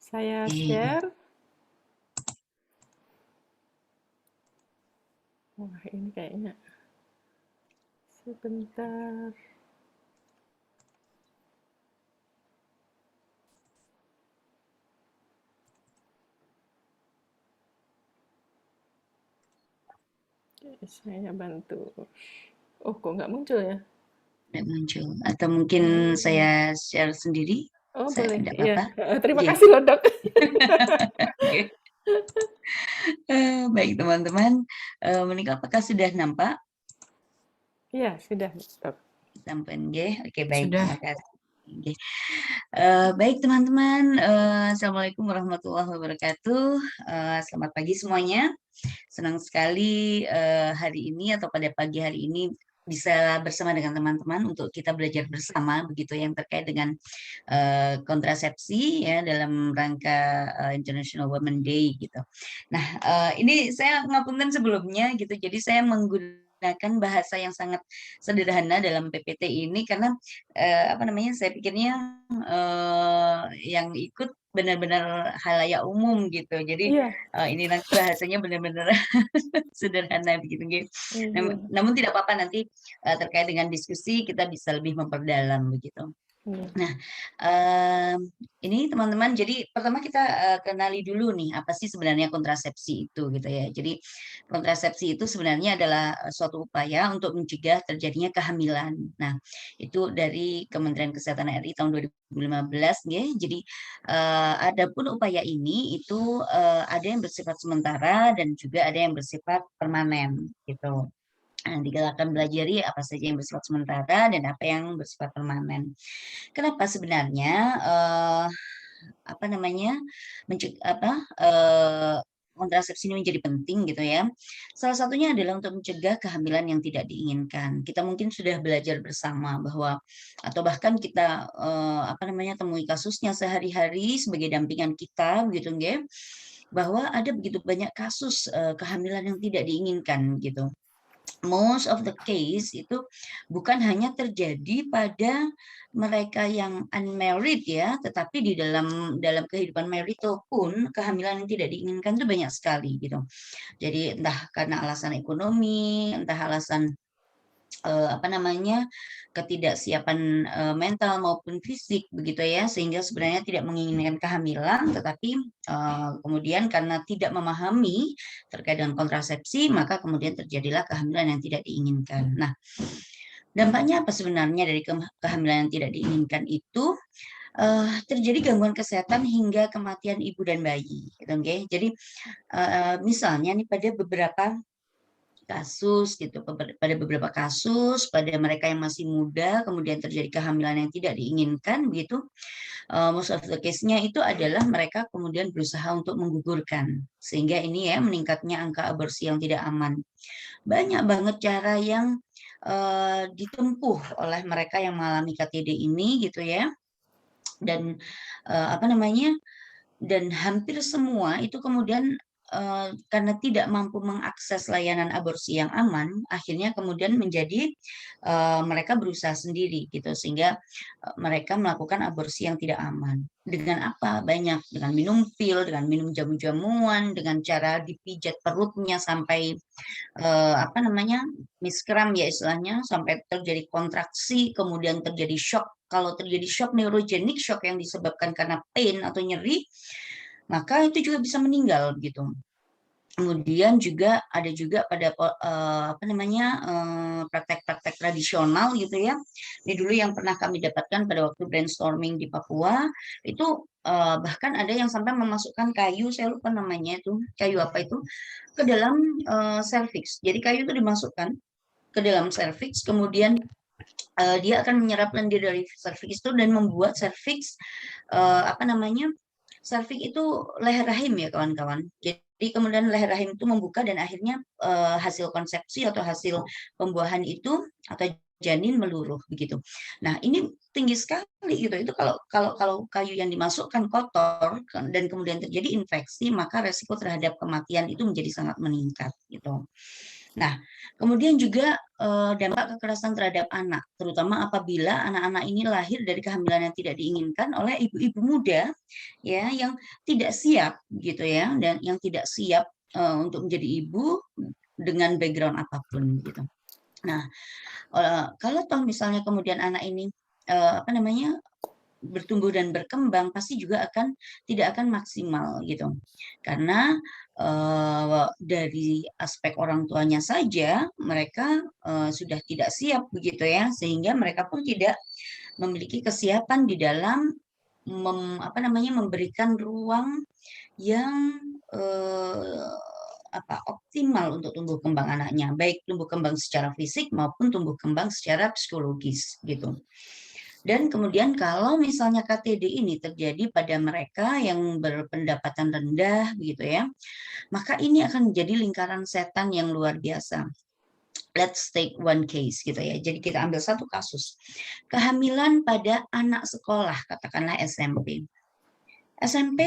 Saya Oke. share. Wah, ini kayaknya sebentar. Saya bantu. Oh, kok nggak muncul ya? Nggak muncul. Atau mungkin Hmm. saya share sendiri? Oh, Saya boleh. enggak Iya. apa-apa? Terima Oke. kasih loh, Dok. Oke. Baik teman-teman, menika apakah sudah nampak? Iya, sudah, Dok. Sampun nggih? Oke, baik, Sudah. terima kasih. Nggih. Baik teman-teman, assalamualaikum warahmatullahi wabarakatuh. Selamat pagi semuanya. Senang sekali hari ini atau pada pagi hari ini bisa bersama dengan teman-teman untuk kita belajar bersama begitu yang terkait dengan kontrasepsi ya dalam rangka International Women Day gitu. Nah, ini saya ngapunten sebelumnya gitu. Jadi saya menggunakan bahasa yang sangat sederhana dalam PPT ini karena apa namanya? Saya pikirnya yang ikut benar-benar halayak umum gitu. Jadi Iya. ini nanti bahasanya benar-benar sederhana begitu nggih. Iya. Namun tidak apa-apa nanti terkait dengan diskusi kita bisa lebih memperdalam begitu. Iya. Nah, ini teman-teman, jadi pertama kita kenali dulu nih apa sih sebenarnya kontrasepsi itu gitu ya. Jadi kontrasepsi itu sebenarnya adalah suatu upaya untuk mencegah terjadinya kehamilan. Nah, itu dari Kementerian Kesehatan RI tahun 2015 ya. Jadi adapun upaya ini itu ada yang bersifat sementara dan juga ada yang bersifat permanen gitu. Digalakkan belajari apa saja yang bersifat sementara dan apa yang bersifat permanen. Kenapa sebenarnya apa namanya kontrasepsi ini menjadi penting gitu ya. Salah satunya adalah untuk mencegah kehamilan yang tidak diinginkan. Kita mungkin sudah belajar bersama bahwa atau bahkan kita apa namanya temui kasusnya sehari-hari sebagai dampingan kita begitu nggih, bahwa ada begitu banyak kasus kehamilan yang tidak diinginkan gitu. Most of the case itu bukan hanya terjadi pada mereka yang unmarried ya, tetapi di dalam kehidupan marital pun kehamilan yang tidak diinginkan itu banyak sekali gitu. Jadi entah karena alasan ekonomi, entah alasan apa namanya ketidaksiapan mental maupun fisik begitu ya, sehingga sebenarnya tidak menginginkan kehamilan, tetapi kemudian karena tidak memahami terkait dengan kontrasepsi maka kemudian terjadilah kehamilan yang tidak diinginkan. Nah, dampaknya apa sebenarnya dari kehamilan yang tidak diinginkan itu? Terjadi gangguan kesehatan hingga kematian ibu dan bayi gitu, okay? Jadi misalnya nih pada beberapa kasus gitu, pada beberapa kasus pada mereka yang masih muda kemudian terjadi kehamilan yang tidak diinginkan begitu, most of the case-nya itu adalah mereka kemudian berusaha untuk menggugurkan sehingga ini ya meningkatnya angka aborsi yang tidak aman. Banyak banget cara yang ditempuh oleh mereka yang mengalami KTD ini gitu ya, dan apa namanya, dan hampir semua itu kemudian karena tidak mampu mengakses layanan aborsi yang aman, akhirnya kemudian menjadi mereka berusaha sendiri gitu, sehingga mereka melakukan aborsi yang tidak aman. Dengan apa? Banyak, dengan minum pil, dengan minum jamu-jamuan, dengan cara dipijat perutnya sampai apa namanya miskram ya istilahnya, sampai terjadi kontraksi, kemudian terjadi shock. Kalau terjadi shock neurogenik, shock yang disebabkan karena pain atau nyeri, maka itu juga bisa meninggal gitu. Kemudian juga ada juga pada apa namanya praktek-praktek tradisional gitu ya. Ini dulu yang pernah kami dapatkan pada waktu brainstorming di Papua itu bahkan ada yang sampai memasukkan kayu, saya lupa namanya itu kayu apa itu, ke dalam cervix. Jadi kayu itu dimasukkan ke dalam cervix, kemudian dia akan menyerap lendir dari cervix itu dan membuat cervix apa namanya cervix itu leher rahim ya kawan-kawan. Jadi kemudian leher rahim itu membuka dan akhirnya hasil konsepsi atau hasil pembuahan itu atau janin meluruh begitu. Nah, ini tinggi sekali gitu. Itu kalau kalau kalau kayu yang dimasukkan kotor dan kemudian terjadi infeksi, maka resiko terhadap kematian itu menjadi sangat meningkat gitu. Nah, kemudian juga dampak kekerasan terhadap anak, terutama apabila anak-anak ini lahir dari kehamilan yang tidak diinginkan oleh ibu-ibu muda, ya, yang tidak siap, gitu ya, dan yang tidak siap untuk menjadi ibu dengan background apapun, gitu. Nah, kalau toh misalnya kemudian anak ini apa namanya bertumbuh dan berkembang pasti juga tidak akan maksimal gitu karena dari aspek orang tuanya saja mereka sudah tidak siap begitu ya sehingga mereka pun tidak memiliki kesiapan di dalam memberikan ruang yang optimal untuk tumbuh kembang anaknya, baik tumbuh kembang secara fisik maupun tumbuh kembang secara psikologis gitu. Dan kemudian kalau misalnya KTD ini terjadi pada mereka yang berpendapatan rendah gitu ya, maka ini akan menjadi lingkaran setan yang luar biasa. Let's take one case gitu ya. Jadi kita ambil satu kasus. Kehamilan pada anak sekolah, katakanlah SMP. SMP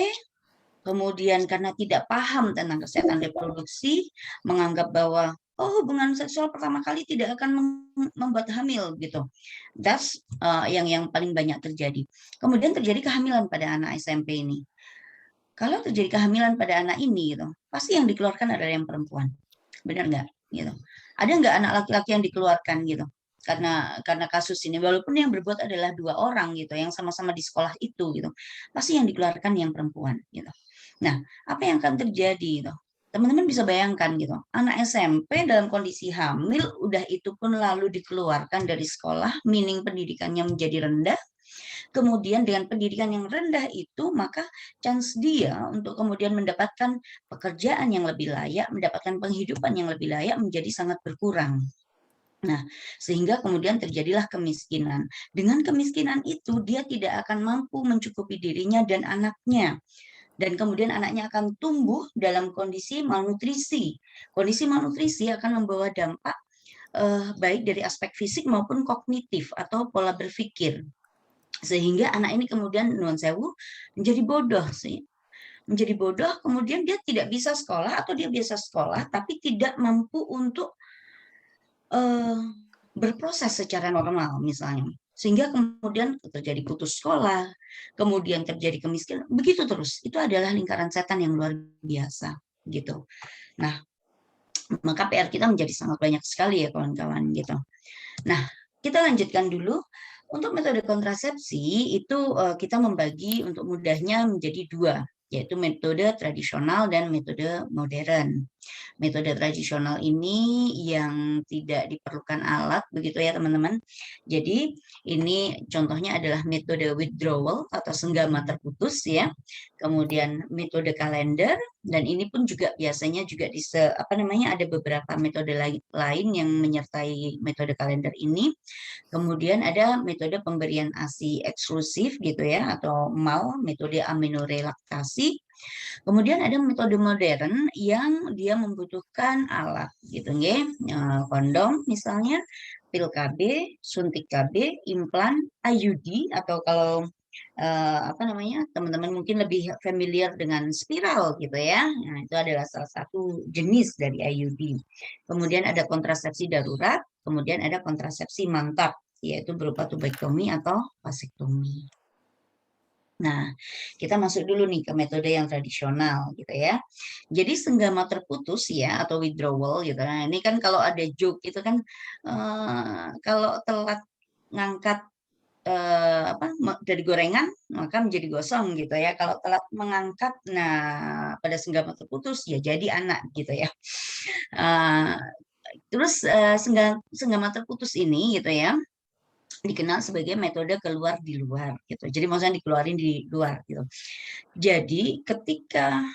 kemudian karena tidak paham tentang kesehatan reproduksi, menganggap bahwa hubungan seksual pertama kali tidak akan membuat hamil gitu. That's yang paling banyak terjadi. Kemudian terjadi kehamilan pada anak SMP ini. Kalau terjadi kehamilan pada anak ini gitu, pasti yang dikeluarkan adalah yang perempuan. Benar nggak? Gitu. Ada nggak anak laki-laki yang dikeluarkan gitu? Karena kasus ini walaupun yang berbuat adalah 2 orang gitu yang sama-sama di sekolah itu gitu pasti yang dikeluarkan yang perempuan gitu. Nah, apa yang akan terjadi gitu? Teman-teman bisa bayangkan gitu, anak SMP dalam kondisi hamil, udah itu pun lalu dikeluarkan dari sekolah, meaning pendidikannya menjadi rendah, kemudian dengan pendidikan yang rendah itu, maka chance dia untuk kemudian mendapatkan pekerjaan yang lebih layak, mendapatkan penghidupan yang lebih layak menjadi sangat berkurang. Nah, sehingga kemudian terjadilah kemiskinan. Dengan kemiskinan itu, dia tidak akan mampu mencukupi dirinya dan anaknya dan kemudian anaknya akan tumbuh dalam kondisi malnutrisi. Kondisi malnutrisi akan membawa dampak baik dari aspek fisik maupun kognitif atau pola berpikir. Sehingga anak ini kemudian nuwun sewu menjadi bodoh sih. Menjadi bodoh, kemudian dia tidak bisa sekolah atau dia biasa sekolah tapi tidak mampu untuk berproses secara normal misalnya. Sehingga kemudian terjadi putus sekolah, kemudian terjadi kemiskinan, begitu terus. Itu adalah lingkaran setan yang luar biasa gitu. Nah, maka PR kita menjadi sangat banyak sekali ya kawan-kawan gitu. Nah, kita lanjutkan dulu. Untuk metode kontrasepsi itu kita membagi untuk mudahnya menjadi 2, yaitu metode tradisional dan metode modern. Metode tradisional ini yang tidak diperlukan alat begitu ya teman-teman. Jadi ini contohnya adalah metode withdrawal atau senggama terputus ya. Kemudian metode kalender dan ini pun juga biasanya juga ada beberapa metode lain yang menyertai metode kalender ini. Kemudian ada metode pemberian ASI eksklusif gitu ya atau MAL, metode aminorelaksasi. Kemudian ada metode modern yang dia membutuhkan alat gitu nggih. Kondom misalnya, pil KB, suntik KB, implan, IUD atau kalau teman-teman mungkin lebih familiar dengan spiral gitu ya. Nah, itu adalah salah satu jenis dari IUD. Kemudian ada kontrasepsi darurat, kemudian ada kontrasepsi mantap, yaitu berupa tubektomi atau vasektomi. Nah, kita masuk dulu nih ke metode yang tradisional gitu ya. Jadi senggama terputus ya atau withdrawal gitu. Nah, ini kan kalau ada joke itu kan kalau telat ngangkat dari gorengan maka menjadi gosong gitu ya. Kalau telat mengangkat, nah pada senggama terputus ya jadi anak gitu ya. Terus senggama terputus ini gitu ya dikenal sebagai metode keluar di luar gitu. Jadi maksudnya dikeluarin di luar gitu. Jadi ketika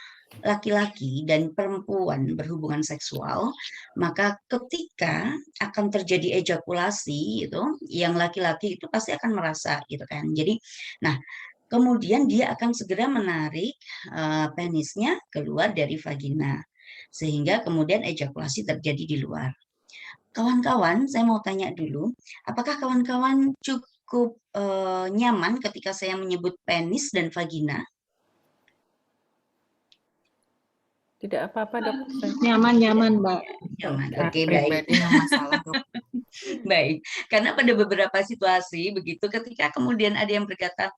laki-laki dan perempuan berhubungan seksual, maka ketika akan terjadi ejakulasi itu, yang laki-laki itu pasti akan merasa gitu kan. Jadi, nah kemudian dia akan segera menarik penisnya keluar dari vagina, sehingga kemudian ejakulasi terjadi di luar. Kawan-kawan, saya mau tanya dulu, apakah kawan-kawan cukup nyaman ketika saya menyebut penis dan vagina? Tidak apa-apa, Dok. Nyaman, Mbak. Nyaman. Oke. Oke, baik. Pribadi nggak masalah, Dok. Baik, karena pada beberapa situasi begitu ketika kemudian ada yang berkata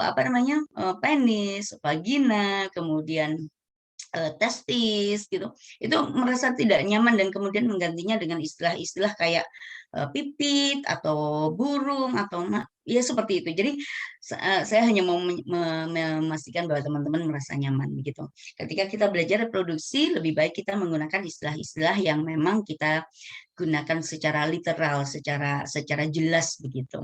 apa namanya penis, vagina, kemudian testis gitu, itu merasa tidak nyaman dan kemudian menggantinya dengan istilah-istilah kayak pipit atau burung atau ya seperti itu. Jadi saya hanya mau memastikan bahwa teman-teman merasa nyaman begitu. Ketika kita belajar reproduksi, lebih baik kita menggunakan istilah-istilah yang memang kita gunakan secara literal, secara jelas begitu.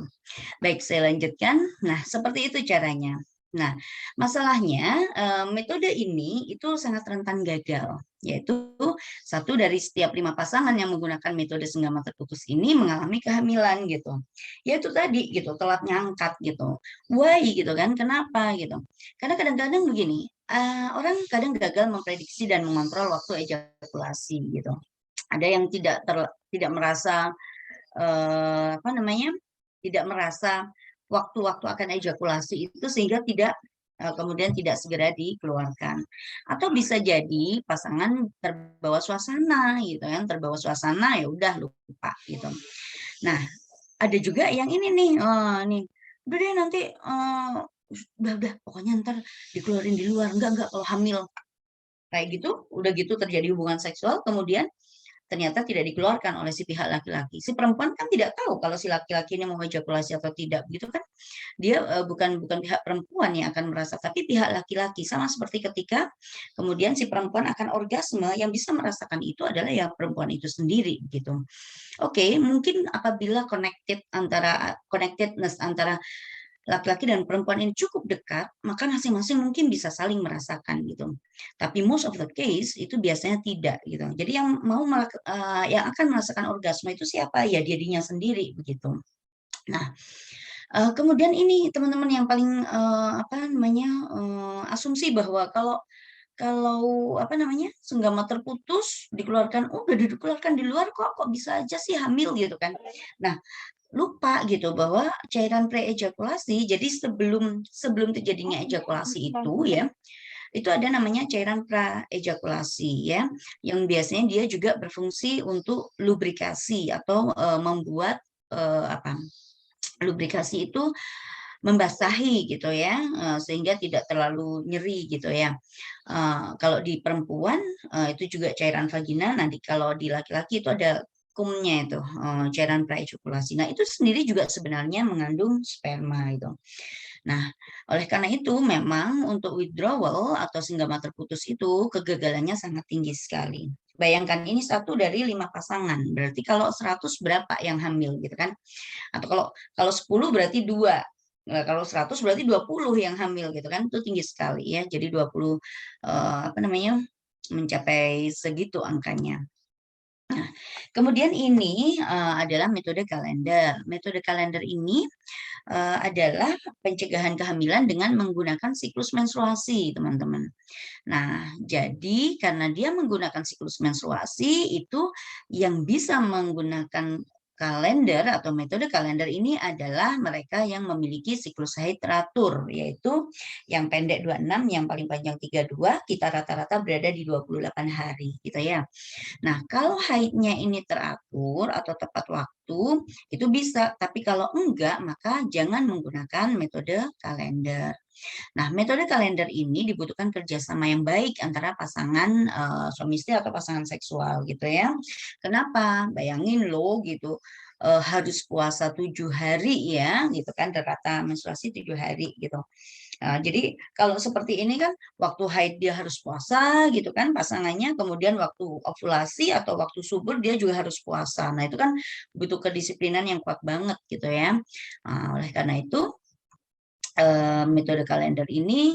Baik, saya lanjutkan. Nah, seperti itu caranya. Nah, masalahnya metode ini itu sangat rentan gagal, yaitu 1 dari setiap 5 pasangan yang menggunakan metode senggama terputus ini mengalami kehamilan gitu. Yaitu tadi gitu, telat ngangkat gitu. Why gitu kan? Kenapa gitu? Karena kadang-kadang begini, orang kadang gagal memprediksi dan mengontrol waktu ejakulasi gitu. Ada yang tidak merasa apa namanya? Tidak merasa waktu-waktu akan ejakulasi itu sehingga kemudian tidak segera dikeluarkan. Atau bisa jadi pasangan terbawa suasana gitu kan, terbawa suasana ya udah lupa gitu. Nah, ada juga yang ini nih, udah deh nanti udah pokoknya ntar dikeluarin di luar, enggak kalau hamil. Kayak gitu, udah gitu terjadi hubungan seksual kemudian ternyata tidak dikeluarkan oleh si pihak laki-laki. Si perempuan kan tidak tahu kalau si laki-laki ini mau ejakulasi atau tidak, gitu kan? Dia bukan pihak perempuan yang akan merasa, tapi pihak laki-laki. Sama seperti ketika kemudian si perempuan akan orgasme, yang bisa merasakan itu adalah ya perempuan itu sendiri, gitu. Oke, mungkin apabila connectedness antara laki-laki dan perempuan ini cukup dekat, maka masing-masing mungkin bisa saling merasakan gitu. Tapi most of the case itu biasanya tidak gitu. Jadi yang yang akan merasakan orgasme itu siapa? Ya dirinya sendiri begitu. Nah, kemudian ini teman-teman yang paling asumsi bahwa kalau apa namanya senggama terputus dikeluarkan, udah dikeluarkan di luar kok bisa aja sih hamil gitu kan. Nah, lupa gitu bahwa cairan pre-ejakulasi, jadi sebelum terjadinya ejakulasi itu ya, itu ada namanya cairan pra-ejakulasi ya, yang biasanya dia juga berfungsi untuk lubrikasi atau membuat lubrikasi itu membasahi gitu ya, sehingga tidak terlalu nyeri gitu ya. Kalau di perempuan itu juga cairan vagina, nanti kalau di laki-laki itu ada kumnya itu, cairan praejakulasi. Nah, itu sendiri juga sebenarnya mengandung sperma itu. Nah, oleh karena itu memang untuk withdrawal atau senggama terputus itu kegagalannya sangat tinggi sekali. Bayangkan ini 1 dari 5 pasangan. Berarti kalau 100 berapa yang hamil gitu kan? Atau kalau 10 berarti 2. Nah, kalau 100 berarti 20 yang hamil gitu kan? Itu tinggi sekali ya. Jadi 20 mencapai segitu angkanya. Nah, kemudian ini adalah metode kalender. Metode kalender ini adalah pencegahan kehamilan dengan menggunakan siklus menstruasi, teman-teman. Nah, jadi karena dia menggunakan siklus menstruasi, itu yang bisa menggunakan kalender atau metode kalender ini adalah mereka yang memiliki siklus haid teratur, yaitu yang pendek 26, yang paling panjang 32, kita rata-rata berada di 28 hari, gitu ya. Nah, kalau haidnya ini teratur atau tepat waktu, itu bisa. Tapi kalau enggak, maka jangan menggunakan metode kalender. Nah, metode kalender ini dibutuhkan kerjasama yang baik antara pasangan suami istri atau pasangan seksual gitu ya. Kenapa? Bayangin loh gitu, harus puasa 7 hari ya, gitu kan, rata menstruasi 7 hari gitu. Nah, jadi kalau seperti ini kan waktu haid dia harus puasa gitu kan pasangannya, kemudian waktu ovulasi atau waktu subur dia juga harus puasa. Nah, itu kan butuh kedisiplinan yang kuat banget gitu ya. Nah, oleh karena itu metode kalender ini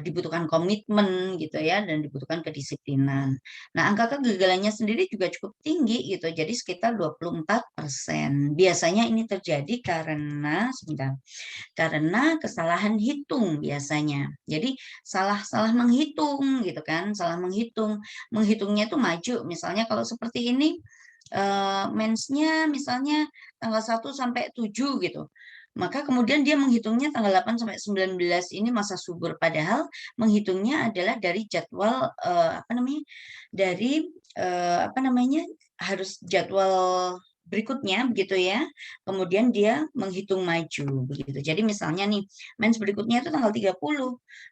dibutuhkan komitmen gitu ya dan dibutuhkan kedisiplinan. Nah, angka kegagalannya sendiri juga cukup tinggi gitu. Jadi sekitar 24%. Biasanya ini terjadi karena kesalahan hitung biasanya. Jadi salah menghitung gitu kan, salah menghitung. Menghitungnya itu maju. Misalnya kalau seperti ini mensnya misalnya tanggal 1 sampai 7 gitu. Maka kemudian dia menghitungnya tanggal 8 sampai 19 ini masa subur, padahal menghitungnya adalah dari jadwal dari harus jadwal berikutnya begitu ya. Kemudian dia menghitung maju begitu. Jadi misalnya nih mens berikutnya itu tanggal 30.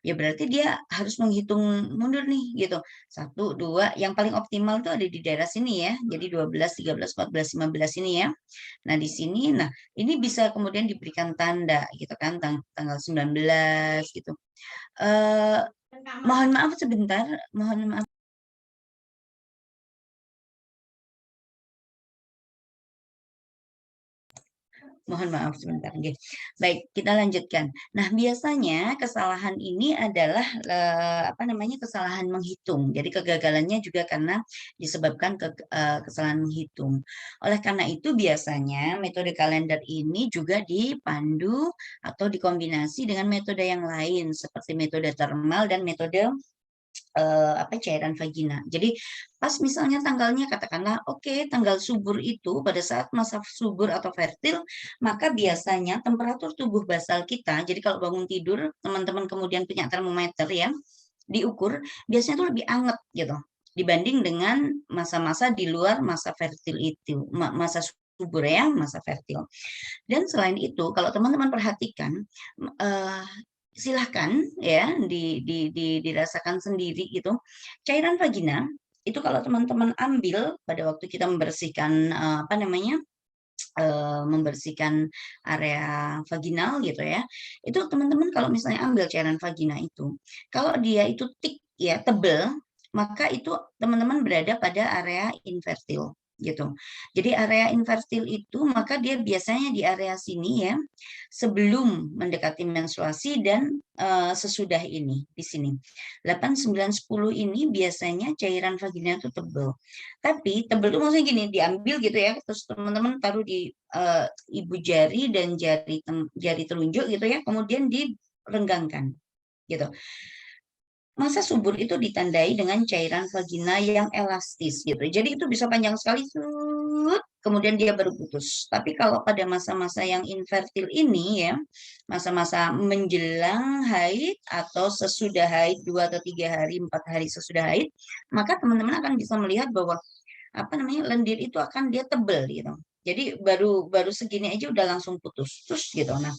Ya berarti dia harus menghitung mundur nih gitu. 1 2 yang paling optimal itu ada di daerah sini ya. Jadi 12 13 14 15 ini ya. Nah, di sini ini bisa kemudian diberikan tanda gitu kan tanggal 19 gitu. Mohon maaf sebentar, mohon maaf. Mohon maaf sebentar. Nggih. Baik, kita lanjutkan. Nah, biasanya kesalahan ini adalah kesalahan menghitung. Jadi kegagalannya juga karena disebabkan kesalahan menghitung. Oleh karena itu biasanya metode kalender ini juga dipandu atau dikombinasi dengan metode yang lain seperti metode thermal dan metode cairan vagina. Jadi pas misalnya tanggalnya katakanlah tanggal subur itu pada saat masa subur atau fertil, maka biasanya temperatur tubuh basal kita, jadi kalau bangun tidur teman-teman kemudian punya termometer ya, diukur biasanya itu lebih hangat gitu dibanding dengan masa-masa di luar masa fertil itu, masa subur ya, masa fertil. Dan selain itu kalau teman-teman perhatikan silahkan ya dirasakan sendiri gitu. Cairan vagina itu kalau teman-teman ambil pada waktu kita membersihkan membersihkan area vaginal gitu ya. Itu teman-teman kalau misalnya ambil cairan vagina itu, kalau dia itu thick ya, tebal, maka itu teman-teman berada pada area infertil gitu. Jadi area infertil itu maka dia biasanya di area sini ya, sebelum mendekati menstruasi dan sesudah ini di sini. 8 9 10 ini biasanya cairan vagina itu tebal. Tapi tebal itu maksudnya gini, diambil gitu ya, terus teman-teman taruh di ibu jari dan jari telunjuk gitu ya, kemudian direnggangkan gitu. Masa subur itu ditandai dengan cairan vagina yang elastis gitu. Jadi itu bisa panjang sekali, kemudian dia baru putus. Tapi kalau pada masa-masa yang infertil ini ya, masa-masa menjelang haid atau sesudah haid 2 atau 3 hari, 4 hari sesudah haid, maka teman-teman akan bisa melihat bahwa lendir itu akan dia tebel gitu. Jadi baru segini aja udah langsung putus terus gitu. Nah,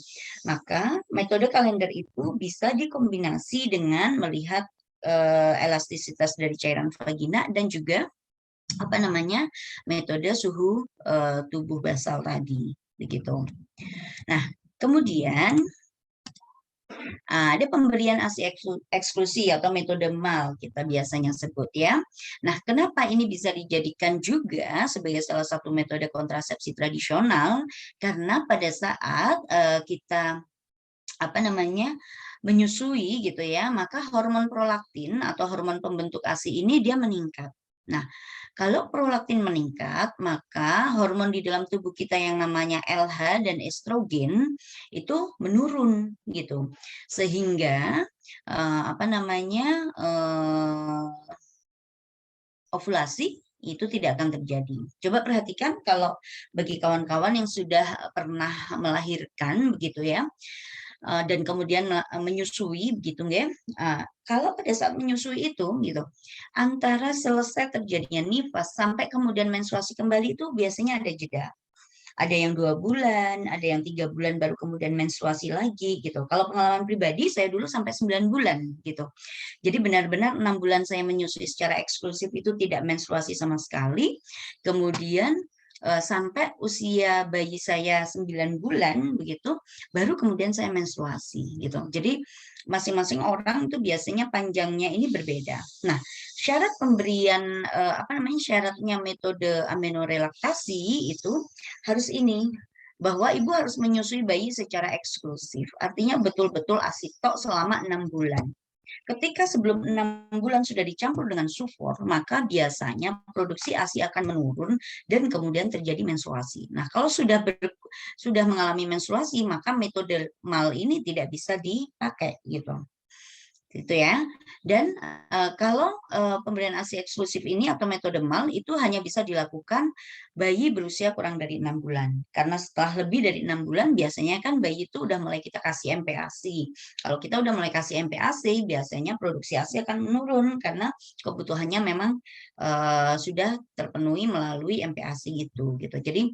maka metode kalender itu bisa dikombinasi dengan melihat elastisitas dari cairan vagina dan juga metode suhu tubuh basal tadi begitu. Nah, kemudian ada pemberian ASI eksklusi atau metode MAL kita biasanya sebut ya. Nah, kenapa ini bisa dijadikan juga sebagai salah satu metode kontrasepsi tradisional? Karena pada saat kita menyusui gitu ya, maka hormon prolaktin atau hormon pembentuk ASI ini dia meningkat. Nah, kalau prolaktin meningkat, maka hormon di dalam tubuh kita yang namanya LH dan estrogen itu menurun gitu. Sehingga ovulasi itu tidak akan terjadi. Coba perhatikan kalau bagi kawan-kawan yang sudah pernah melahirkan begitu ya, dan kemudian menyusui begitu ya. Kalau pada saat menyusui itu gitu, antara selesai terjadinya nifas sampai kemudian menstruasi kembali itu biasanya ada jeda. Ada yang 2 bulan, ada yang 3 bulan baru kemudian menstruasi lagi gitu. Kalau pengalaman pribadi saya dulu sampai 9 bulan gitu. Jadi benar-benar 6 bulan saya menyusui secara eksklusif itu tidak menstruasi sama sekali. Kemudian sampai usia bayi saya 9 bulan begitu baru kemudian saya menstruasi gitu. Jadi masing-masing orang itu biasanya panjangnya ini berbeda. Nah, syarat pemberian syaratnya metode amenorelaktasi itu harus ini, bahwa ibu harus menyusui bayi secara eksklusif. Artinya betul-betul ASI tok selama 6 bulan. Ketika sebelum 6 bulan sudah dicampur dengan sufor, maka biasanya produksi ASI akan menurun dan kemudian terjadi menstruasi. Nah, kalau sudah mengalami menstruasi, maka metode MAL ini tidak bisa dipakai gitu. gitu ya. Dan kalau pemberian ASI eksklusif ini atau metode MAL itu hanya bisa dilakukan bayi berusia kurang dari 6 bulan. Karena setelah lebih dari 6 bulan biasanya kan bayi itu udah mulai kita kasih MPASI. Kalau kita udah mulai kasih MPASI, biasanya produksi ASI akan menurun karena kebutuhannya memang sudah terpenuhi melalui MPASI gitu. Jadi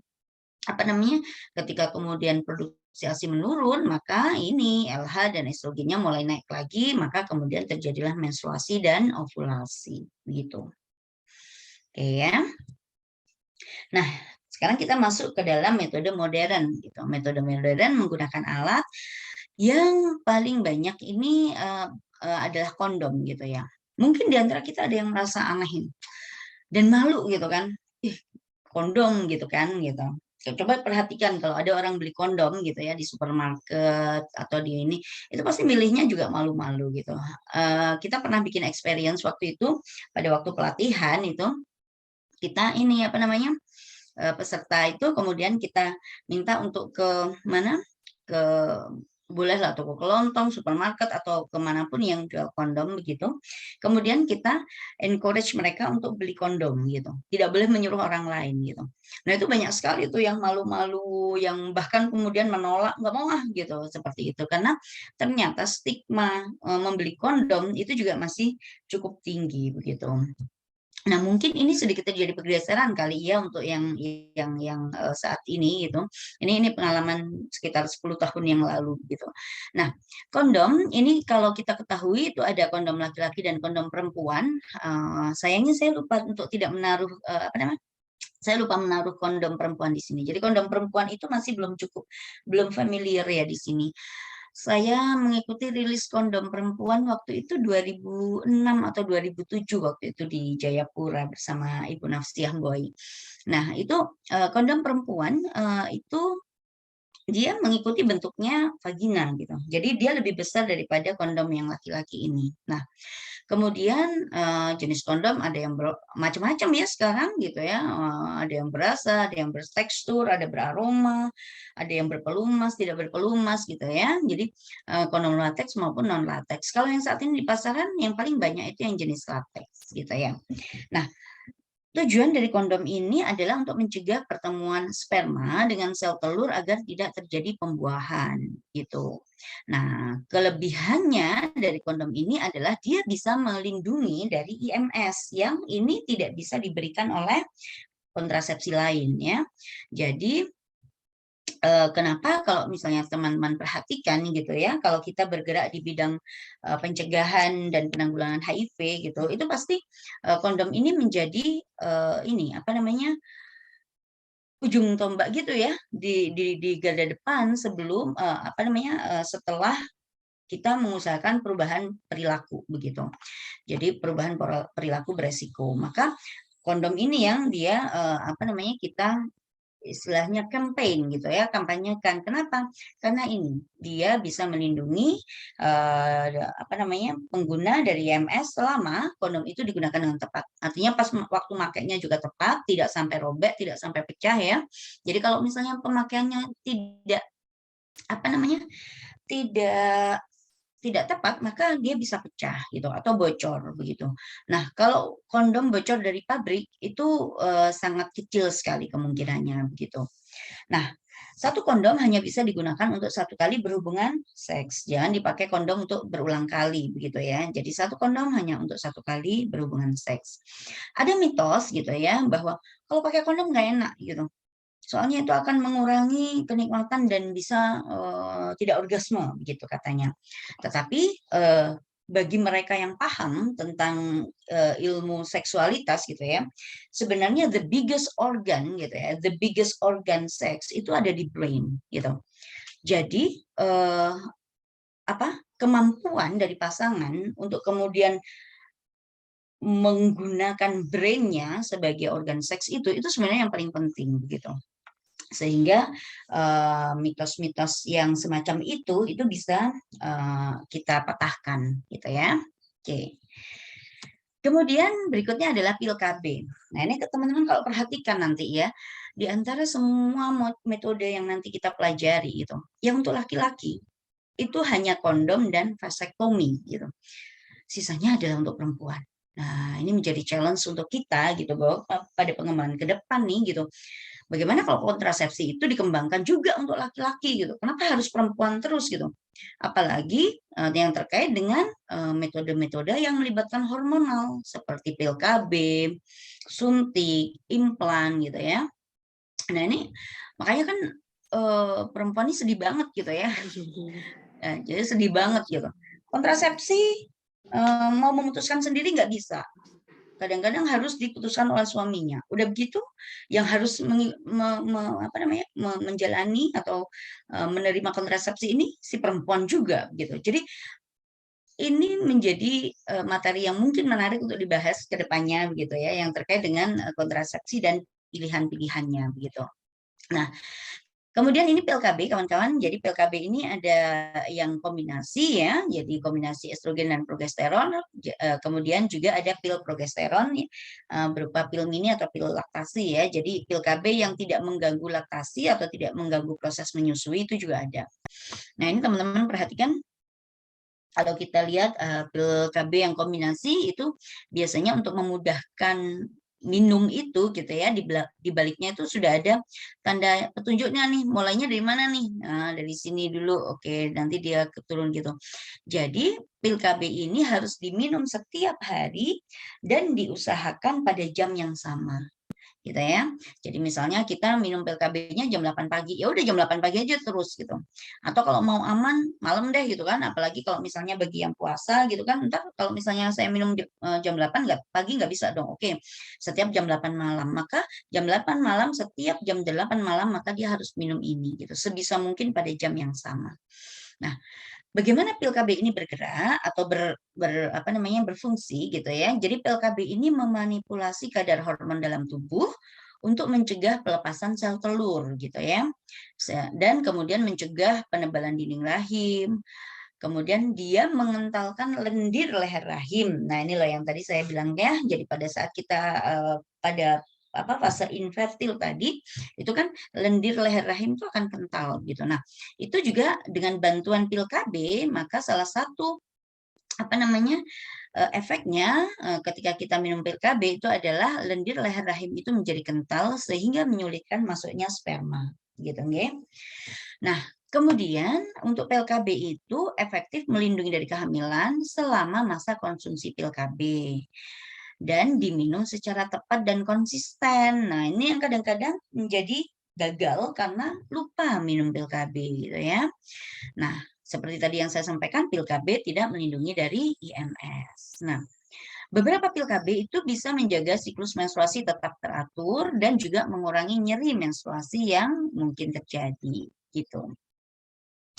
apa namanya, ketika kemudian produksi ASI menurun, maka ini LH dan estrogennya mulai naik lagi, maka kemudian terjadilah menstruasi dan ovulasi, begitu. Oke ya. Nah, sekarang kita masuk ke dalam metode modern, gitu. Metode modern menggunakan alat yang paling banyak ini adalah kondom, gitu ya. Mungkin di antara kita ada yang merasa aneh dan malu, gitu kan? Ih, kondom, gitu kan, gitu. Coba perhatikan kalau ada orang beli kondom gitu ya di supermarket atau di ini, itu pasti milihnya juga malu-malu gitu. Kita pernah bikin experience waktu itu, pada waktu pelatihan itu, kita ini apa namanya, peserta itu kemudian kita minta untuk ke mana, ke bolehlah toko kelontong, supermarket atau kemanapun yang jual kondom begitu. Kemudian kita encourage mereka untuk beli kondom gitu. Tidak boleh menyuruh orang lain gitu. Nah itu banyak sekali tuh yang malu-malu, yang bahkan kemudian menolak, nggak mau gitu seperti itu. Karena ternyata stigma membeli kondom itu juga masih cukup tinggi begitu. Nah, mungkin ini sedikit terjadi pergeseran kali ya untuk yang saat ini gitu. Ini pengalaman sekitar 10 tahun yang lalu gitu. Nah, kondom ini kalau kita ketahui itu ada kondom laki-laki dan kondom perempuan. Sayangnya saya lupa untuk tidak menaruh apa namanya? Saya lupa menaruh kondom perempuan di sini. Jadi kondom perempuan itu masih belum cukup, belum familiar ya di sini. Saya mengikuti rilis kondom perempuan waktu itu 2006 atau 2007 waktu itu di Jayapura bersama Ibu Nafsiah Boy. Nah, itu kondom perempuan itu dia mengikuti bentuknya vagina gitu. Jadi dia lebih besar daripada kondom yang laki-laki ini. Nah, kemudian jenis kondom ada yang macam-macam ya sekarang gitu ya. Ada yang berasa, ada yang bertekstur, ada beraroma, ada yang berpelumas, tidak berpelumas gitu ya. Jadi kondom latex maupun non latex. Kalau yang saat ini di pasaran yang paling banyak itu yang jenis latex gitu ya. Nah, tujuan dari kondom ini adalah untuk mencegah pertemuan sperma dengan sel telur agar tidak terjadi pembuahan gitu. Nah, kelebihannya dari kondom ini adalah dia bisa melindungi dari IMS yang ini tidak bisa diberikan oleh kontrasepsi lain ya. Jadi kenapa kalau misalnya teman-teman perhatikan gitu ya, kalau kita bergerak di bidang pencegahan dan penanggulangan HIV gitu, itu pasti kondom ini menjadi ini apa namanya ujung tombak gitu ya di garda depan sebelum apa namanya setelah kita mengusahakan perubahan perilaku begitu. Jadi perubahan perilaku beresiko. Maka kondom ini yang dia apa namanya kita istilahnya campaign gitu ya, kampanyekan. Kenapa? Karena ini dia bisa melindungi apa namanya pengguna dari IMS selama kondom itu digunakan dengan tepat. Artinya pas waktu makainya juga tepat, tidak sampai robek, tidak sampai pecah ya. Jadi kalau misalnya pemakaiannya tidak apa namanya tidak tepat, maka dia bisa pecah gitu atau bocor begitu. Nah, kalau kondom bocor dari pabrik itu sangat kecil sekali kemungkinannya begitu. Nah, satu kondom hanya bisa digunakan untuk satu kali berhubungan seks. Jangan dipakai kondom untuk berulang kali begitu ya. Jadi satu kondom hanya untuk satu kali berhubungan seks. Ada mitos gitu ya bahwa kalau pakai kondom nggak enak gitu. Soalnya itu akan mengurangi kenikmatan dan bisa tidak orgasme begitu katanya. Tetapi bagi mereka yang paham tentang ilmu seksualitas gitu ya, sebenarnya the biggest organ gitu ya, the biggest organ sex itu ada di brain gitu. Jadi kemampuan dari pasangan untuk kemudian menggunakan brainnya sebagai organ seks itu sebenarnya yang paling penting begitu. Sehingga mitos-mitos yang semacam itu bisa kita patahkan gitu ya. Oke. Kemudian berikutnya adalah pil KB. Nah, ini teman-teman kalau perhatikan nanti ya, di antara semua metode yang nanti kita pelajari itu, yang untuk laki-laki itu hanya kondom dan vasektomi gitu. Sisanya adalah untuk perempuan. Nah, ini menjadi challenge untuk kita gitu bahwa pada pengembangan ke depan nih gitu. Bagaimana kalau kontrasepsi itu dikembangkan juga untuk laki-laki gitu? Kenapa harus perempuan terus gitu? Apalagi yang terkait dengan metode-metode yang melibatkan hormonal seperti pil KB, suntik, implan gitu ya. Nah ini makanya kan perempuan ini sedih banget gitu ya. Jadi sedih banget gitu. Kontrasepsi mau memutuskan sendiri nggak bisa. Kadang-kadang harus diputuskan oleh suaminya. Udah begitu, yang harus menjalani atau menerima kontrasepsi ini si perempuan juga gitu. Jadi ini menjadi materi yang mungkin menarik untuk dibahas ke depannya begitu ya, yang terkait dengan kontrasepsi dan pilihan-pilihannya begitu. Nah, kemudian ini pil KB, kawan-kawan. Jadi pil KB ini ada yang kombinasi ya, jadi kombinasi estrogen dan progesteron. Kemudian juga ada pil progesteron berupa pil mini atau pil laktasi ya. Jadi pil KB yang tidak mengganggu laktasi atau tidak mengganggu proses menyusui itu juga ada. Nah ini teman-teman perhatikan. Kalau kita lihat pil KB yang kombinasi itu biasanya untuk memudahkan minum itu gitu ya, di baliknya itu sudah ada tanda petunjuknya nih, mulainya dari mana nih, nah dari sini dulu, oke nanti dia turun gitu. Jadi pil KB ini harus diminum setiap hari dan diusahakan pada jam yang sama gitu ya. Jadi misalnya kita minum pil KB-nya jam 8 pagi, ya udah jam 8 pagi aja terus gitu. Atau kalau mau aman malam deh gitu kan, apalagi kalau misalnya bagi yang puasa gitu kan, entar kalau misalnya saya minum jam 8 pagi nggak bisa dong. Oke. Setiap jam 8 malam, maka jam 8 malam setiap jam 8 malam maka dia harus minum ini gitu. Sebisa mungkin pada jam yang sama. Nah, bagaimana pil KB ini bergerak atau berfungsi gitu ya. Jadi pil KB ini memanipulasi kadar hormon dalam tubuh untuk mencegah pelepasan sel telur gitu ya. Dan kemudian mencegah penebalan dinding rahim. Kemudian dia mengentalkan lendir leher rahim. Nah, ini loh yang tadi saya bilang ya. Jadi pada saat kita pada fase infertil tadi itu kan lendir leher rahim itu akan kental gitu. Nah, itu juga dengan bantuan pil KB maka salah satu efeknya ketika kita minum pil KB itu adalah lendir leher rahim itu menjadi kental sehingga menyulitkan masuknya sperma gitu nggih. Nah, kemudian untuk pil KB itu efektif melindungi dari kehamilan selama masa konsumsi pil KB dan diminum secara tepat dan konsisten. Nah, ini yang kadang-kadang menjadi gagal karena lupa minum pil KB gitu ya. Nah, seperti tadi yang saya sampaikan, pil KB tidak melindungi dari IMS. Nah, beberapa pil KB itu bisa menjaga siklus menstruasi tetap teratur dan juga mengurangi nyeri menstruasi yang mungkin terjadi gitu.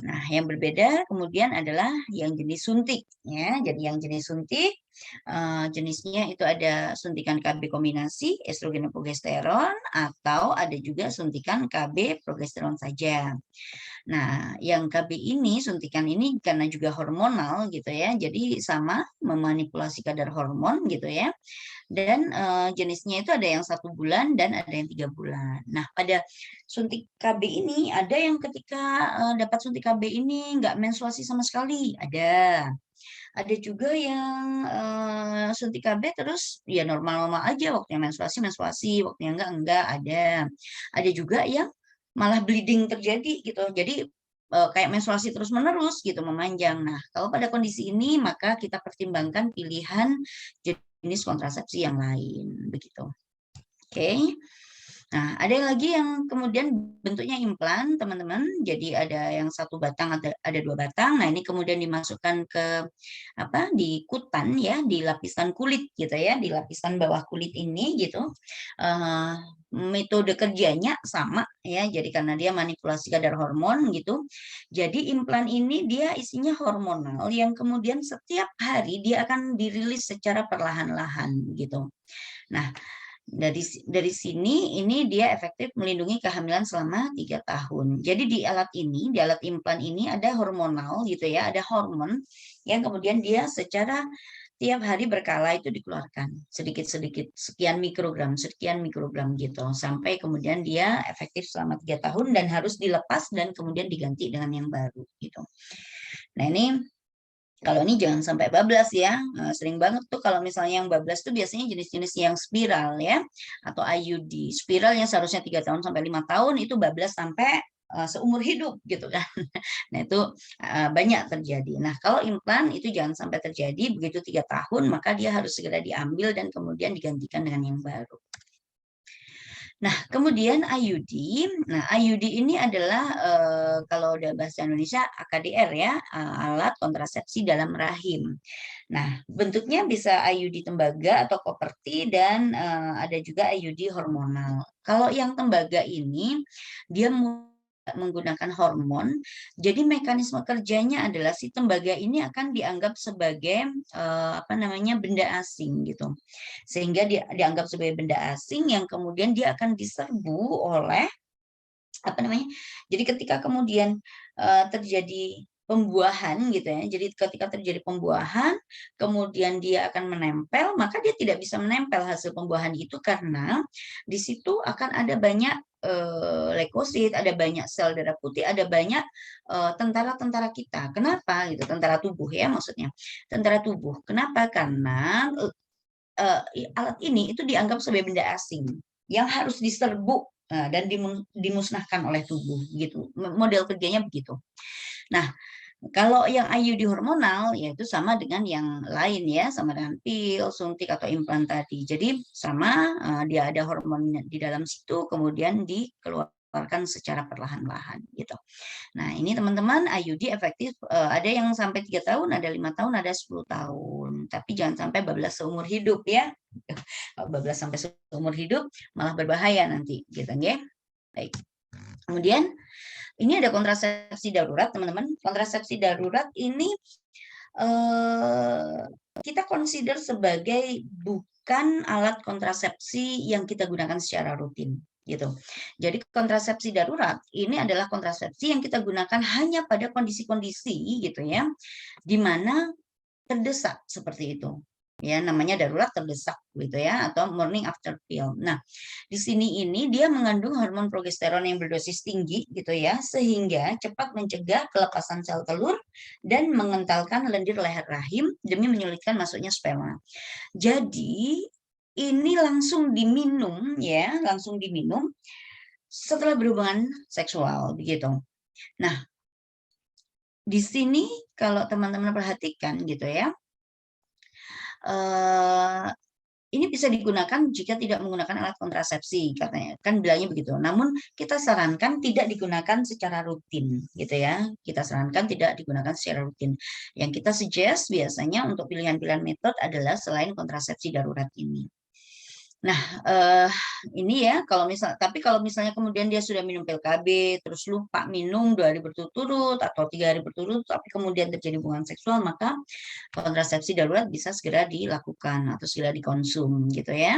Nah, yang berbeda kemudian adalah yang jenis suntik ya. Jadi yang jenis suntik jenisnya itu ada suntikan KB kombinasi estrogen dan progesteron atau ada juga suntikan KB progesteron saja. Nah, yang KB ini, suntikan ini karena juga hormonal gitu ya, jadi sama memanipulasi kadar hormon gitu ya. Dan jenisnya itu ada yang 1 bulan dan ada yang 3 bulan. Nah, pada suntik KB ini ada yang ketika dapat suntik KB ini nggak menstruasi sama sekali, ada. Ada juga yang suntik KB terus ya normal-normal aja, waktunya menstruasi, waktunya enggak, ada. Ada juga yang malah bleeding terjadi gitu. Jadi kayak menstruasi terus-menerus gitu, memanjang. Nah, kalau pada kondisi ini maka kita pertimbangkan pilihan jenis kontrasepsi yang lain begitu. Oke. Nah, ada lagi yang kemudian bentuknya implan, teman-teman. Jadi ada yang 1 batang, ada 2 batang. Nah, ini kemudian dimasukkan ke di kutan ya, di lapisan kulit gitu ya, di lapisan bawah kulit ini gitu. Metode kerjanya sama ya. Jadi karena dia manipulasi kadar hormon gitu. Jadi implan ini dia isinya hormonal yang kemudian setiap hari dia akan dirilis secara perlahan-lahan gitu. Nah, dari sini ini dia efektif melindungi kehamilan selama 3 tahun. Jadi di alat implan ini ada hormonal gitu ya, ada hormon yang kemudian dia secara tiap hari berkala itu dikeluarkan sedikit-sedikit sekian mikrogram gitu sampai kemudian dia efektif selama 3 tahun dan harus dilepas dan kemudian diganti dengan yang baru gitu. Nah ini kalau ini jangan sampai bablas ya. Sering banget tuh kalau misalnya yang bablas tuh biasanya jenis-jenis yang spiral ya, atau IUD. Spiral yang seharusnya 3 tahun sampai 5 tahun itu bablas sampai seumur hidup gitu kan. Nah itu banyak terjadi. Nah kalau implan itu jangan sampai terjadi, begitu 3 tahun maka dia harus segera diambil dan kemudian digantikan dengan yang baru. Nah, kemudian IUD. Nah, IUD ini adalah kalau udah bahasa Indonesia AKDR ya, alat kontrasepsi dalam rahim. Nah, bentuknya bisa IUD tembaga atau koperti dan ada juga IUD hormonal. Kalau yang tembaga ini dia menggunakan hormon, jadi mekanisme kerjanya adalah si tembaga ini akan dianggap sebagai benda asing gitu, sehingga dia dianggap sebagai benda asing yang kemudian dia akan diserbu oleh jadi ketika kemudian terjadi pembuahan gitu ya, jadi ketika terjadi pembuahan kemudian dia akan menempel, maka dia tidak bisa menempel hasil pembuahan itu karena di situ akan ada banyak leukosit, ada banyak sel darah putih, ada banyak tentara-tentara kita. Kenapa gitu? Tentara tubuh ya maksudnya. Tentara tubuh. Kenapa? Karena alat ini itu dianggap sebagai benda asing yang harus diserbu dan dimusnahkan oleh tubuh gitu. Model kerjanya begitu. Nah, kalau yang IUD hormonal yaitu sama dengan yang lain ya, sama dengan pil, suntik atau implan tadi. Jadi sama dia ada hormon di dalam situ kemudian dikeluarkan secara perlahan-lahan gitu. Nah, ini teman-teman IUD efektif ada yang sampai 3 tahun, ada 5 tahun, ada 10 tahun. Tapi jangan sampai bablas seumur hidup ya. Kalau bablas sampai seumur hidup malah berbahaya nanti gitu ya. Baik. Kemudian ini ada kontrasepsi darurat, teman-teman. Kontrasepsi darurat ini kita consider sebagai bukan alat kontrasepsi yang kita gunakan secara rutin gitu. Jadi kontrasepsi darurat ini adalah kontrasepsi yang kita gunakan hanya pada kondisi-kondisi gitu ya, di mana terdesak seperti itu. Ya, namanya darurat terdesak gitu ya, atau morning after pill. Nah, di sini ini dia mengandung hormon progesteron yang berdosis tinggi gitu ya, sehingga cepat mencegah kelepasan sel telur dan mengentalkan lendir leher rahim demi menyulitkan masuknya sperma. Jadi ini langsung diminum ya, langsung diminum setelah berhubungan seksual begitu. Nah, di sini kalau teman-teman perhatikan gitu ya, ini bisa digunakan jika tidak menggunakan alat kontrasepsi, katanya kan bilangnya begitu. Namun kita sarankan tidak digunakan secara rutin, gitu ya. Kita sarankan tidak digunakan secara rutin. Yang kita suggest biasanya untuk pilihan-pilihan metode adalah selain kontrasepsi darurat ini. Nah, ini ya tapi kalau misalnya kemudian dia sudah minum pil KB, terus lupa minum 2 hari berturut-turut atau 3 hari berturut-turut, tapi kemudian terjadi hubungan seksual, maka kontrasepsi darurat bisa segera dilakukan atau segera dikonsum gitu ya.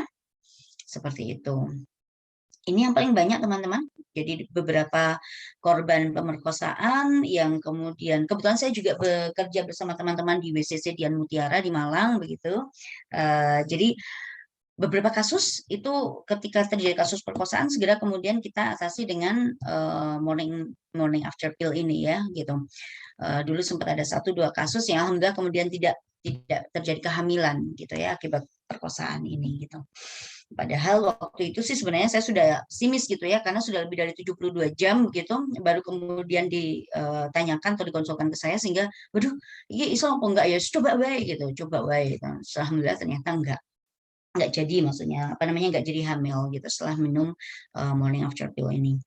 Seperti itu. Ini yang paling banyak teman-teman. Jadi beberapa korban pemerkosaan yang kemudian, kebetulan saya juga bekerja bersama teman-teman di WCC Dian Mutiara di Malang begitu. Jadi beberapa kasus itu ketika terjadi kasus perkosaan segera kemudian kita atasi dengan morning after pill ini ya gitu. Dulu sempat ada 1-2 kasus yang alhamdulillah kemudian tidak terjadi kehamilan gitu ya akibat perkosaan ini gitu. Padahal waktu itu sih sebenarnya saya sudah simis gitu ya, karena sudah lebih dari 72 jam gitu baru kemudian ditanyakan atau dikonsulkan ke saya, sehingga waduh ini iso apa enggak ya, coba wae gitu, coba wae gitu. Alhamdulillah ternyata enggak jadi, maksudnya enggak jadi hamil gitu setelah minum morning after pill ini.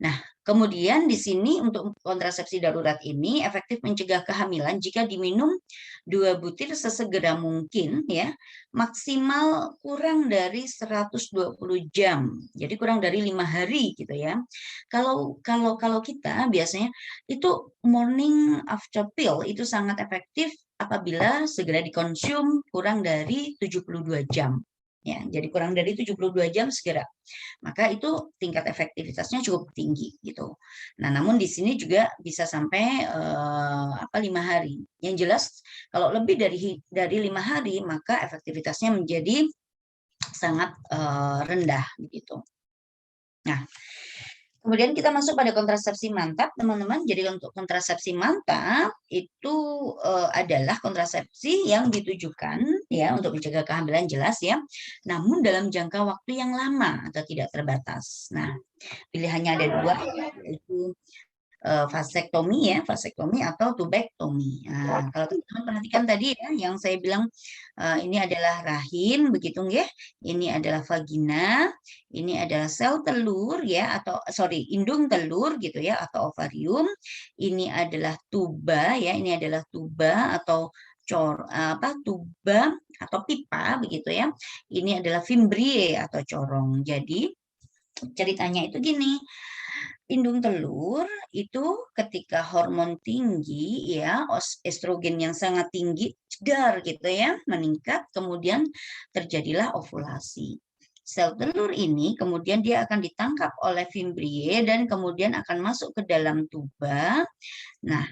Nah, kemudian di sini untuk kontrasepsi darurat ini efektif mencegah kehamilan jika diminum 2 butir sesegera mungkin ya, maksimal kurang dari 120 jam. Jadi kurang dari 5 hari gitu ya. Kalau kita biasanya itu morning after pill itu sangat efektif apabila segera dikonsum kurang dari 72 jam. Ya, jadi kurang dari 72 jam segera. Maka itu tingkat efektivitasnya cukup tinggi gitu. Nah, namun di sini juga bisa sampai 5 hari. Yang jelas kalau lebih dari 5 hari maka efektivitasnya menjadi sangat rendah begitu. Nah, Kemudian kita masuk pada kontrasepsi mantap, teman-teman. Jadi untuk kontrasepsi mantap itu adalah kontrasepsi yang ditujukan ya untuk mencegah kehamilan jelas ya, namun dalam jangka waktu yang lama atau tidak terbatas. Nah, pilihannya ada dua, yaitu vasektomi ya, vasektomi atau tubektomi. Nah, kalau teman-teman perhatikan tadi ya, yang saya bilang ini adalah rahim, begitu ya. Ini adalah vagina, ini adalah sel telur ya, atau sorry indung telur gitu ya, atau ovarium. Ini adalah tuba ya, ini adalah tuba atau tuba atau pipa begitu ya. Ini adalah fimbrie atau corong. Jadi ceritanya itu gini. Indung telur itu ketika hormon tinggi ya, estrogen yang sangat tinggi, jedar gitu ya, meningkat, kemudian terjadilah ovulasi. Sel telur ini kemudian dia akan ditangkap oleh fimbrie dan kemudian akan masuk ke dalam tuba. Nah,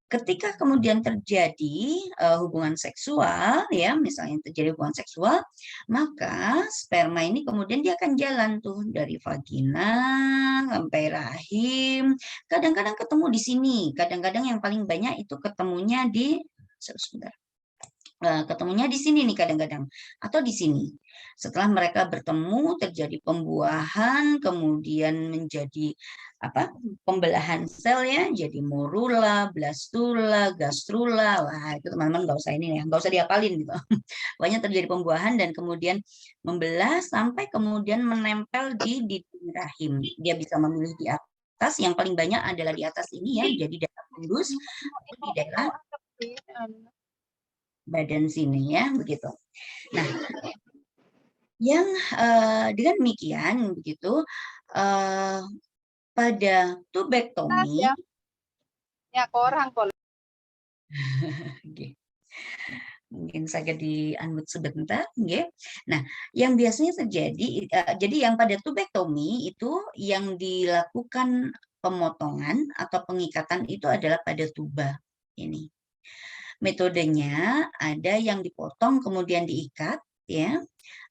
ketika kemudian terjadi hubungan seksual ya, misalnya terjadi hubungan seksual, maka sperma ini kemudian dia akan jalan tuh dari vagina sampai rahim. Kadang-kadang ketemu di sini, kadang-kadang yang paling banyak itu ketemunya di sebentar. Ketemunya di sini nih kadang-kadang atau di sini. Setelah mereka bertemu terjadi pembuahan, kemudian menjadi pembelahan sel ya, jadi morula, blastula, gastrula. Wah, itu teman-teman nggak usah ini ya, nggak usah dihafalin gitu. Pokoknya terjadi pembuahan dan kemudian membelah sampai kemudian menempel di dinding rahim. Dia bisa memilih di atas, yang paling banyak adalah di atas ini ya, jadi daerah fundus, di daerah badan sini ya, begitu. Nah, yang dengan demikian begitu pada tubektomi ya orang mungkin saya di-unmute sebentar, ya. Nah, yang biasanya terjadi, jadi yang pada tubektomi itu yang dilakukan pemotongan atau pengikatan itu adalah pada tuba ini. Metodenya ada yang dipotong kemudian diikat ya.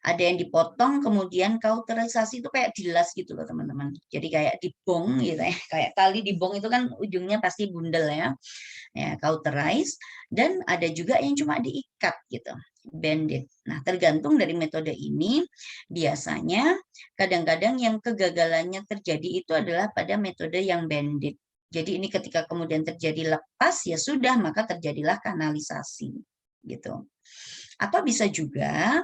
Ada yang dipotong kemudian kauterisasi, itu kayak dilas gitu loh teman-teman. Jadi kayak dibong gitu ya. Kayak tali dibong itu kan ujungnya pasti bundel ya. Ya, cauterize, dan ada juga yang cuma diikat gitu, banded. Nah, tergantung dari metode ini, biasanya kadang-kadang yang kegagalannya terjadi itu adalah pada metode yang banded. Jadi ini ketika kemudian terjadi lepas ya sudah, maka terjadilah kanalisasi gitu. Atau bisa juga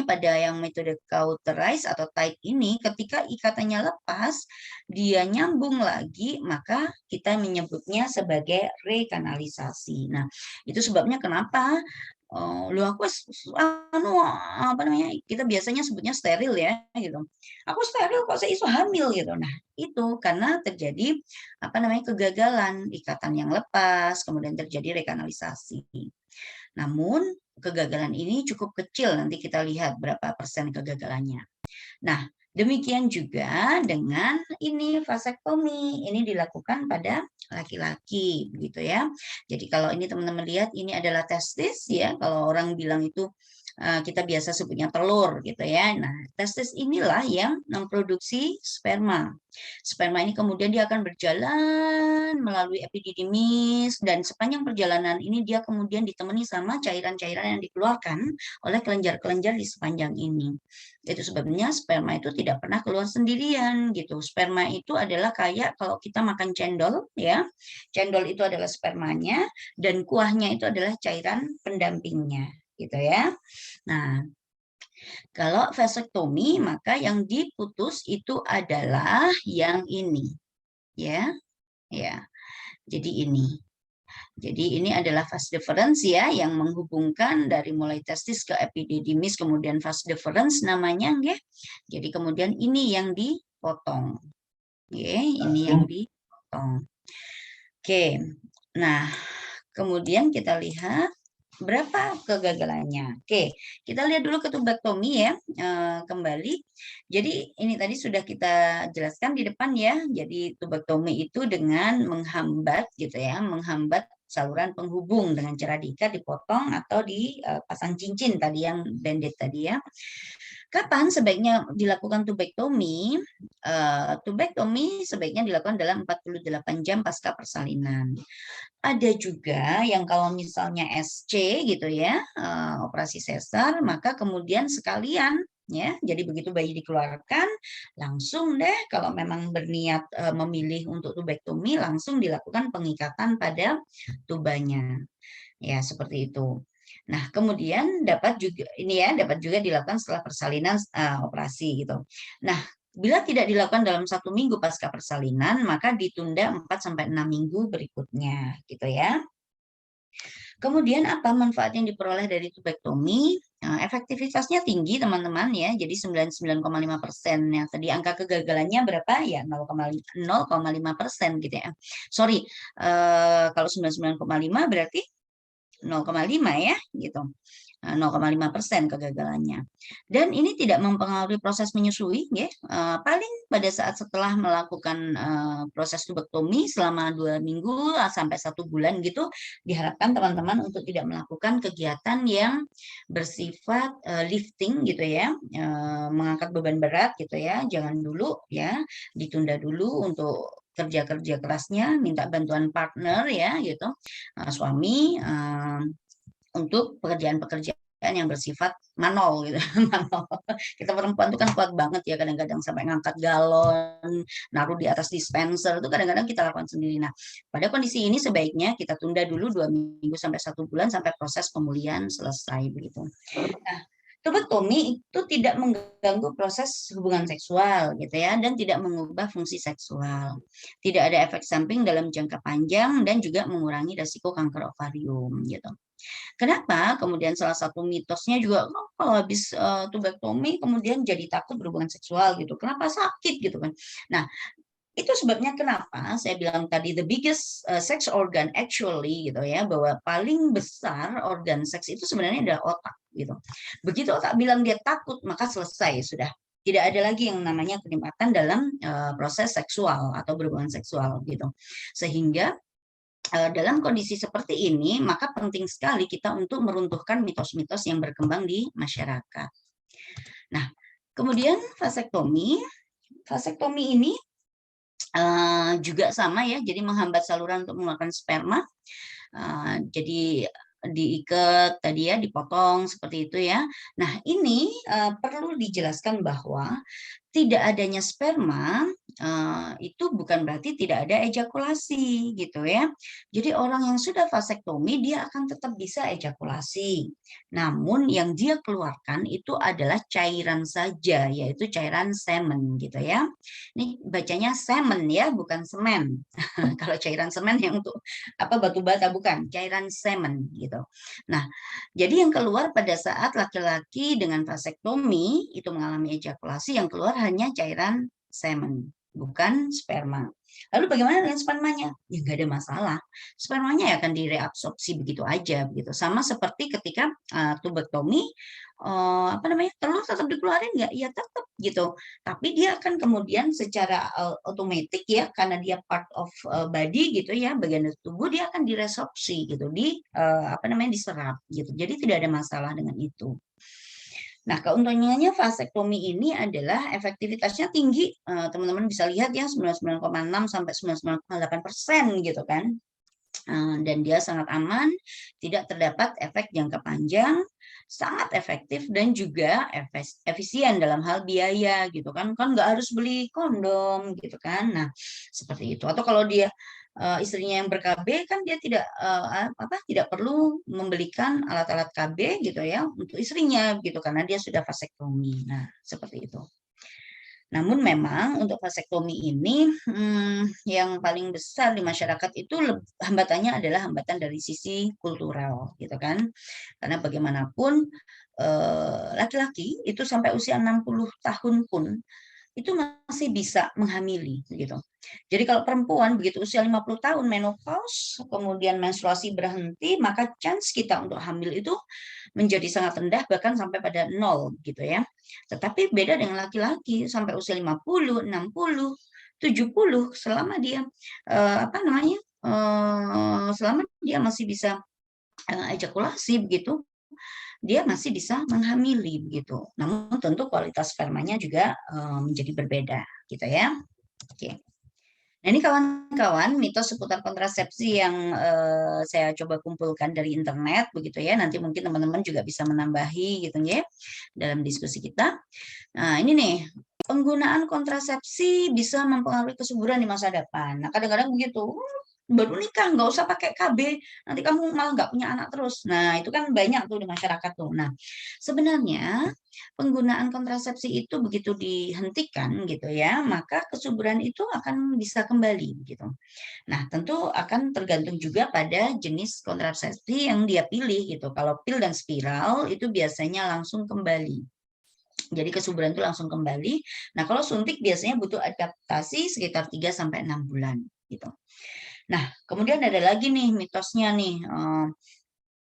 pada yang metode cauterize atau tight ini, ketika ikatannya lepas, dia nyambung lagi, maka kita menyebutnya sebagai rekanalisasi. Nah, itu sebabnya kenapa kita biasanya sebutnya steril ya gitu. Aku steril kok saya iso hamil gitu. Nah, itu karena terjadi kegagalan ikatan yang lepas, kemudian terjadi rekanalisasi. Namun kegagalan ini cukup kecil, nanti kita lihat berapa persen kegagalannya. Nah, demikian juga dengan ini vasektomi, ini dilakukan pada laki-laki begitu ya. Jadi kalau ini teman-teman lihat ini adalah testis ya, kalau orang bilang itu kita biasa sebutnya telur gitu ya. Nah, testis inilah yang memproduksi sperma. Sperma ini kemudian dia akan berjalan melalui epididymis, dan sepanjang perjalanan ini dia kemudian ditemani sama cairan-cairan yang dikeluarkan oleh kelenjar-kelenjar di sepanjang ini. Itu sebabnya sperma itu tidak pernah keluar sendirian gitu. Sperma itu adalah kayak kalau kita makan cendol ya. Cendol itu adalah spermanya dan kuahnya itu adalah cairan pendampingnya gitu ya. Nah, kalau vasektomi maka yang diputus itu adalah yang ini ya. Ya. Jadi ini. Jadi ini adalah vas deferens ya, yang menghubungkan dari mulai testis ke epididymis, kemudian vas deferens namanya ya. Jadi kemudian ini yang dipotong. Oke, ini yang dipotong. Oke. Nah, kemudian kita lihat berapa kegagalannya. Oke, kita lihat dulu ke tubektomi ya, kembali. Jadi ini tadi sudah kita jelaskan di depan ya. Jadi tubektomi itu dengan menghambat gitu ya, menghambat saluran penghubung dengan cara diikat, dipotong atau dipasang cincin tadi yang bandit tadi ya. Kapan sebaiknya dilakukan tubektomi? Tubektomi sebaiknya dilakukan dalam 48 jam pasca persalinan. Ada juga yang kalau misalnya SC gitu ya, operasi sesar, maka kemudian sekalian ya, jadi begitu bayi dikeluarkan, langsung deh kalau memang berniat memilih untuk tubektomi, langsung dilakukan pengikatan pada tubanya. Ya, seperti itu. Nah, kemudian dapat juga dilakukan setelah persalinan operasi gitu. Nah, bila tidak dilakukan dalam 1 minggu pasca persalinan, maka ditunda 4-6 minggu berikutnya, gitu ya. Kemudian apa manfaat yang diperoleh dari tubektomi? Efektivitasnya tinggi teman-teman ya, jadi 99,5%. Yang tadi angka kegagalannya berapa ya? 0,5% gitu ya. Sorry, kalau 99,5 berarti 0,5 ya, gitu. 0,5% kegagalannya. Dan ini tidak mempengaruhi proses menyusui, ya. Paling pada saat setelah melakukan proses tubektomi selama 2 minggu sampai 1 bulan gitu, diharapkan teman-teman untuk tidak melakukan kegiatan yang bersifat lifting gitu ya, mengangkat beban berat gitu ya, jangan dulu ya, ditunda dulu untuk kerja-kerja kerasnya, minta bantuan partner ya gitu, suami, untuk pekerjaan-pekerjaan yang bersifat manual gitu. Manual. Kita perempuan itu kan kuat banget ya, kadang-kadang sampai ngangkat galon, naruh di atas dispenser itu kadang-kadang kita lakukan sendiri. Nah, pada kondisi ini sebaiknya kita tunda dulu 2 minggu sampai 1 bulan sampai proses pemulihan selesai begitu. Nah, tubektomi itu tidak mengganggu proses hubungan seksual gitu ya, dan tidak mengubah fungsi seksual. Tidak ada efek samping dalam jangka panjang dan juga mengurangi resiko kanker ovarium gitu. Kenapa? Kemudian salah satu mitosnya juga kalau habis tubektomi kemudian jadi takut berhubungan seksual gitu. Kenapa sakit gitu kan? Nah, itu sebabnya kenapa saya bilang tadi the biggest sex organ actually gitu ya, bahwa paling besar organ seks itu sebenarnya adalah otak gitu. Begitu otak bilang dia takut, maka selesai sudah. Tidak ada lagi yang namanya kenikmatan dalam proses seksual atau berhubungan seksual gitu. Sehingga dalam kondisi seperti ini, maka penting sekali kita untuk meruntuhkan mitos-mitos yang berkembang di masyarakat. Nah, kemudian vasektomi. Vasektomi ini juga sama ya, jadi menghambat saluran untuk mengeluarkan sperma. Jadi diikat tadi ya, dipotong seperti itu ya. Nah, ini perlu dijelaskan bahwa tidak adanya sperma itu bukan berarti tidak ada ejakulasi gitu ya. Jadi orang yang sudah vasektomi dia akan tetap bisa ejakulasi. Namun yang dia keluarkan itu adalah cairan saja, yaitu cairan semen gitu ya. Ini bacanya semen ya, bukan semen. Kalau cairan semen yang untuk apa batu bata bukan, cairan semen gitu. Nah, jadi yang keluar pada saat laki-laki dengan vasektomi itu mengalami ejakulasi, yang keluar hanya cairan semen, bukan sperma. Lalu bagaimana dengan spermanya? Ya nggak ada masalah. Spermanya akan direabsorpsi begitu aja, begitu. Sama seperti ketika tubektomi, telur tetap dikeluarin nggak? Ya tetap gitu. Tapi dia akan kemudian secara otomatis ya, karena dia part of body gitu ya, bagian dari tubuh, dia akan diresorpsi gitu, diserap gitu. Jadi tidak ada masalah dengan itu. Nah, keuntungannya vasektomi ini adalah efektivitasnya tinggi. Teman-teman bisa lihat ya, 99,6 sampai 99,8% gitu kan. Dan dia sangat aman, tidak terdapat efek jangka panjang, sangat efektif dan juga efisien dalam hal biaya gitu kan nggak harus beli kondom gitu kan. Nah, seperti itu. Atau kalau dia istrinya yang ber-KB kan dia tidak perlu membelikan alat-alat KB gitu ya untuk istrinya gitu karena dia sudah vasektomi. Nah, seperti itu. Namun memang untuk vasektomi ini yang paling besar di masyarakat itu hambatannya adalah hambatan dari sisi kultural gitu kan. Karena bagaimanapun laki-laki itu sampai usia 60 tahun pun itu masih bisa menghamili gitu. Jadi kalau perempuan begitu usia 50 tahun menopause, kemudian menstruasi berhenti, maka chance kita untuk hamil itu menjadi sangat rendah bahkan sampai pada 0 gitu ya. Tetapi beda dengan laki-laki sampai usia 50, 60, 70 selama dia selama dia masih bisa ejakulasi begitu, dia masih bisa menghamili begitu. Namun tentu kualitas spermanya juga menjadi berbeda gitu ya. Oke. Nah, ini kawan-kawan mitos seputar kontrasepsi yang saya coba kumpulkan dari internet begitu ya. Nanti mungkin teman-teman juga bisa menambahi gitu ya dalam diskusi kita. Nah, ini nih, penggunaan kontrasepsi bisa mempengaruhi kesuburan di masa depan. Nah, kadang-kadang begitu, baru nikah, nggak usah pakai KB, nanti kamu malah nggak punya anak terus. Nah, itu kan banyak tuh di masyarakat tuh. Nah, sebenarnya penggunaan kontrasepsi itu begitu dihentikan gitu ya, maka kesuburan itu akan bisa kembali gitu. Nah, tentu akan tergantung juga pada jenis kontrasepsi yang dia pilih gitu. Kalau pil dan spiral itu biasanya langsung kembali. Jadi kesuburan itu langsung kembali. Nah, kalau suntik biasanya butuh adaptasi sekitar 3-6 bulan gitu. Nah, kemudian ada lagi nih mitosnya nih.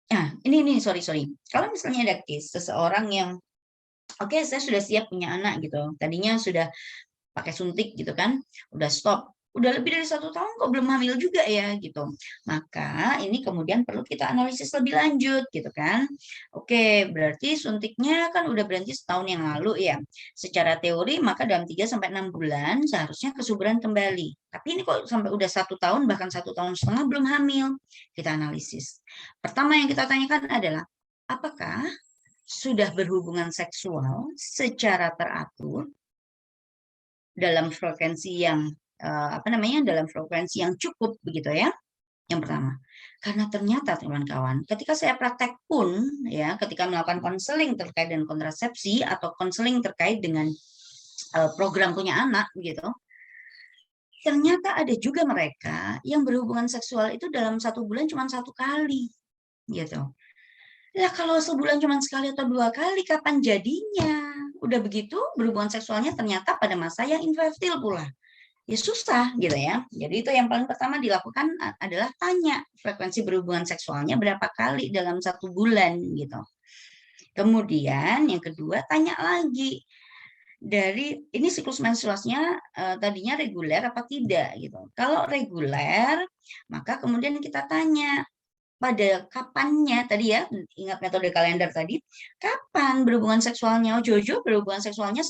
Nah, ini nih, sorry. Kalau misalnya ada case seseorang yang, oke, saya sudah siap punya anak gitu. Tadinya sudah pakai suntik gitu kan, udah stop. Udah lebih dari 1 tahun kok belum hamil juga ya gitu. Maka ini kemudian perlu kita analisis lebih lanjut gitu kan. Oke, berarti suntiknya kan udah berhenti setahun yang lalu ya. Secara teori maka dalam 3-6 bulan seharusnya kesuburan kembali. Tapi ini kok sampai udah 1 tahun bahkan 1,5 tahun belum hamil. Kita analisis. Pertama yang kita tanyakan adalah apakah sudah berhubungan seksual secara teratur dalam frekuensi yang dalam frekuensi yang cukup begitu ya. Yang pertama, karena ternyata kawan-kawan, ketika saya praktek pun ya, ketika melakukan konseling terkait dengan kontrasepsi atau konseling terkait dengan program punya anak gitu, ternyata ada juga mereka yang berhubungan seksual itu dalam 1 bulan cuma 1 kali gitu. Ya kalau sebulan cuma sekali atau 2 kali, kapan jadinya? Udah begitu berhubungan seksualnya ternyata pada masa yang infertil pula. Ya susah gitu ya. Jadi itu yang paling pertama dilakukan adalah tanya frekuensi berhubungan seksualnya berapa kali dalam 1 bulan gitu. Kemudian yang kedua tanya lagi dari ini siklus menstruasinya tadinya reguler apa tidak gitu. Kalau reguler maka kemudian kita tanya pada kapannya tadi ya, ingat metode kalender tadi, kapan berhubungan seksualnya? Oh, Jojo berhubungan seksualnya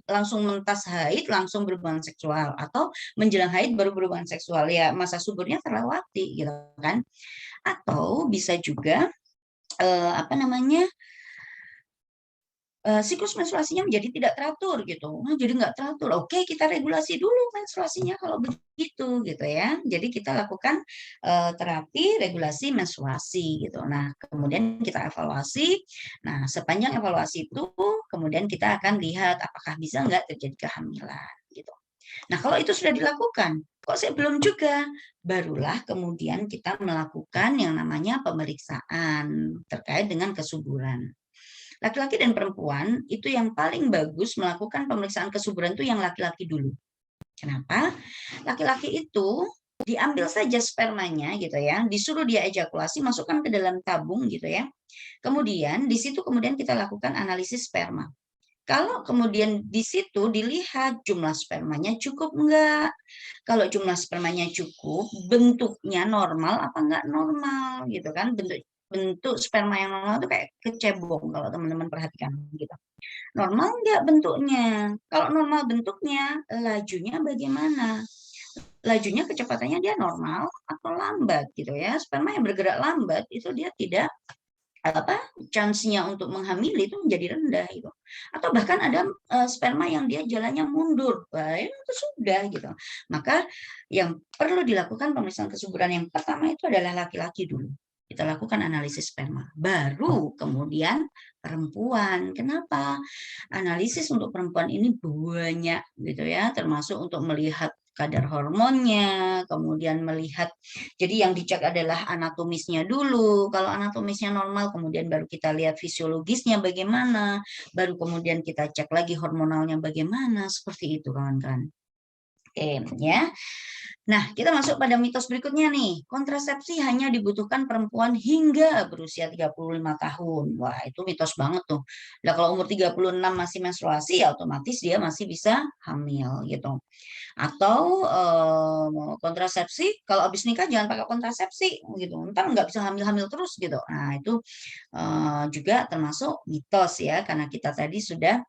langsung mentas haid, langsung berhubungan seksual, atau menjelang haid baru berhubungan seksual, ya masa suburnya terlewati gitu kan. Atau bisa juga siklus menstruasinya menjadi tidak teratur gitu. Jadi nggak teratur. Oke, kita regulasi dulu menstruasinya kalau begitu gitu ya. Jadi kita lakukan terapi regulasi menstruasi gitu. Nah, kemudian kita evaluasi. Nah, sepanjang evaluasi itu kemudian kita akan lihat apakah bisa nggak terjadi kehamilan gitu. Nah, kalau itu sudah dilakukan, kok saya belum juga, barulah kemudian kita melakukan yang namanya pemeriksaan terkait dengan kesuburan. Laki-laki dan perempuan itu yang paling bagus melakukan pemeriksaan kesuburan itu yang laki-laki dulu. Kenapa? Laki-laki itu diambil saja spermanya gitu ya, disuruh dia ejakulasi, masukkan ke dalam tabung gitu ya. Kemudian di situ kemudian kita lakukan analisis sperma. Kalau kemudian di situ dilihat jumlah spermanya cukup enggak. Kalau jumlah spermanya cukup, bentuknya normal apa enggak normal gitu kan. Bentuk sperma yang normal itu kayak kecebong kalau teman-teman perhatikan gitu. Normal enggak bentuknya? Kalau normal bentuknya, lajunya bagaimana? Lajunya kecepatannya dia normal atau lambat gitu ya. Sperma yang bergerak lambat itu dia tidak chance-nya untuk menghamili itu menjadi rendah gitu. Atau bahkan ada sperma yang dia jalannya mundur, itu sudah gitu. Maka yang perlu dilakukan pemeriksaan kesuburan yang pertama itu adalah laki-laki dulu. Kita lakukan analisis sperma. Baru kemudian perempuan. Kenapa? Analisis untuk perempuan ini banyak gitu ya, termasuk untuk melihat kadar hormonnya, kemudian melihat, jadi yang dicek adalah anatomisnya dulu. Kalau anatomisnya normal, kemudian baru kita lihat fisiologisnya bagaimana, baru kemudian kita cek lagi hormonalnya bagaimana, seperti itu kawan-kawan. Oke, ya. Nah, kita masuk pada mitos berikutnya nih. Kontrasepsi hanya dibutuhkan perempuan hingga berusia 35 tahun. Wah, itu mitos banget tuh. Nah, kalau umur 36 masih menstruasi, ya otomatis dia masih bisa hamil gitu. Atau kontrasepsi, kalau habis nikah jangan pakai kontrasepsi gitu. Ntar nggak bisa hamil-hamil terus gitu. Nah, itu juga termasuk mitos ya, karena kita tadi sudah